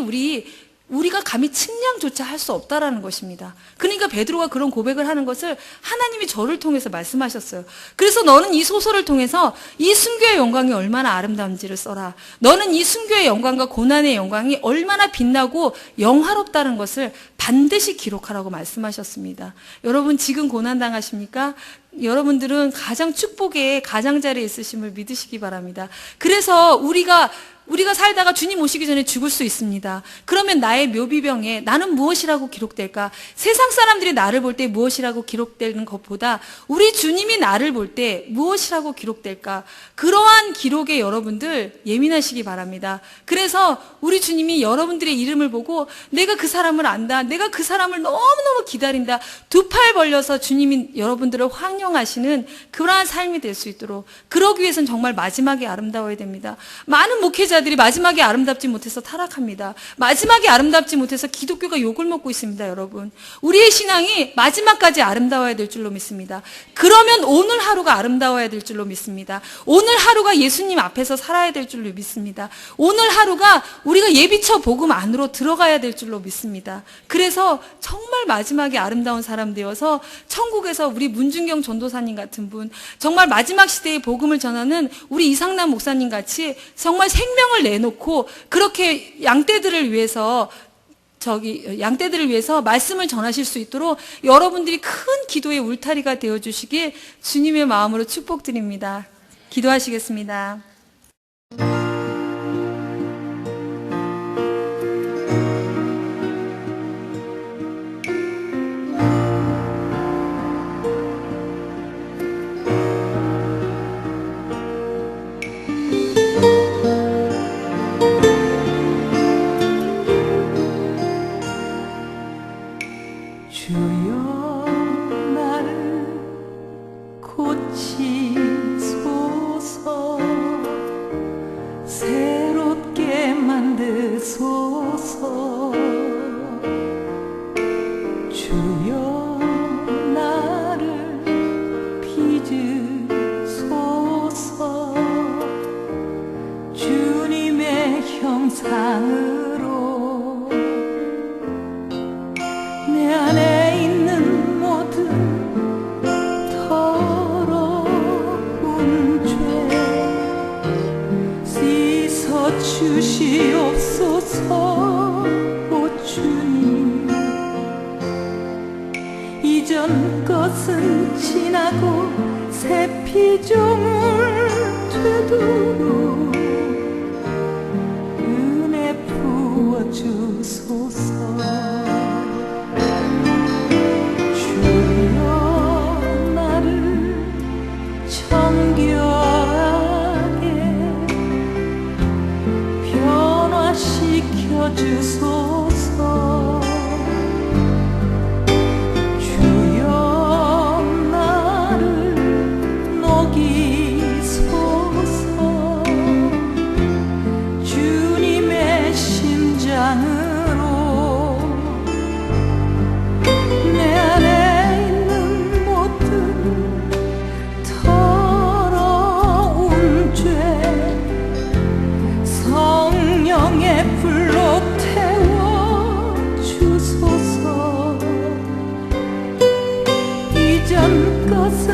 우리가 감히 측량조차 할 수 없다라는 것입니다. 그러니까 베드로가 그런 고백을 하는 것을 하나님이 저를 통해서 말씀하셨어요. 그래서 너는 이 소설을 통해서 이 순교의 영광이 얼마나 아름다운지를 써라. 너는 이 순교의 영광과 고난의 영광이 얼마나 빛나고 영화롭다는 것을 반드시 기록하라고 말씀하셨습니다. 여러분, 지금 고난 당하십니까? 여러분들은 가장 축복의 가장자리에 있으심을 믿으시기 바랍니다. 그래서 우리가 우리가 살다가 주님 오시기 전에 죽을 수 있습니다. 그러면 나의 묘비병에 나는 무엇이라고 기록될까? 세상 사람들이 나를 볼 때 무엇이라고 기록되는 것보다 우리 주님이 나를 볼 때 무엇이라고 기록될까? 그러한 기록에 여러분들 예민하시기 바랍니다. 그래서 우리 주님이 여러분들의 이름을 보고 내가 그 사람을 안다. 내가 그 사람을 너무너무 기다린다. 두 팔 벌려서 주님이 여러분들을 환영하시는 그러한 삶이 될 수 있도록, 그러기 위해서는 정말 마지막이 아름다워야 됩니다. 많은 목회자들이 마지막에 아름답지 못해서 타락합니다. 마지막에 아름답지 못해서 기독교가 욕을 먹고 있습니다, 여러분. 우리의 신앙이 마지막까지 아름다워야 될 줄로 믿습니다. 그러면 오늘 하루가 아름다워야 될 줄로 믿습니다. 오늘 하루가 예수님 앞에서 살아야 될 줄로 믿습니다. 오늘 하루가 우리가 예비처 복음 안으로 들어가야 될 줄로 믿습니다. 그래서 정말 마지막에 아름다운 사람 되어서 천국에서 우리 문준경 전도사님 같은 분, 정말 마지막 시대의 복음을 전하는 우리 이상남 목사님 같이 정말 생명을 내놓고 그렇게 양떼들을 위해서 말씀을 전하실 수 있도록 여러분들이 큰 기도의 울타리가 되어 주시길 주님의 마음으로 축복드립니다. 기도하시겠습니다. 주여 나를 고치소서, 새롭게 만드소서. 주여 나를 빚으소서, 주님의 형상으로 내 안에 있는 모든 더러운 죄 씻어 주시옵소서. 오 주님, 이전 것은 지나고 새 피조물 되도록 은혜 부어주소서. 주소서. 주여 나를 녹이소서, 주님의 심장으로 내 안에 있는 모든 더러운 죄 성령의 불로 태워 주소서. 이전 것을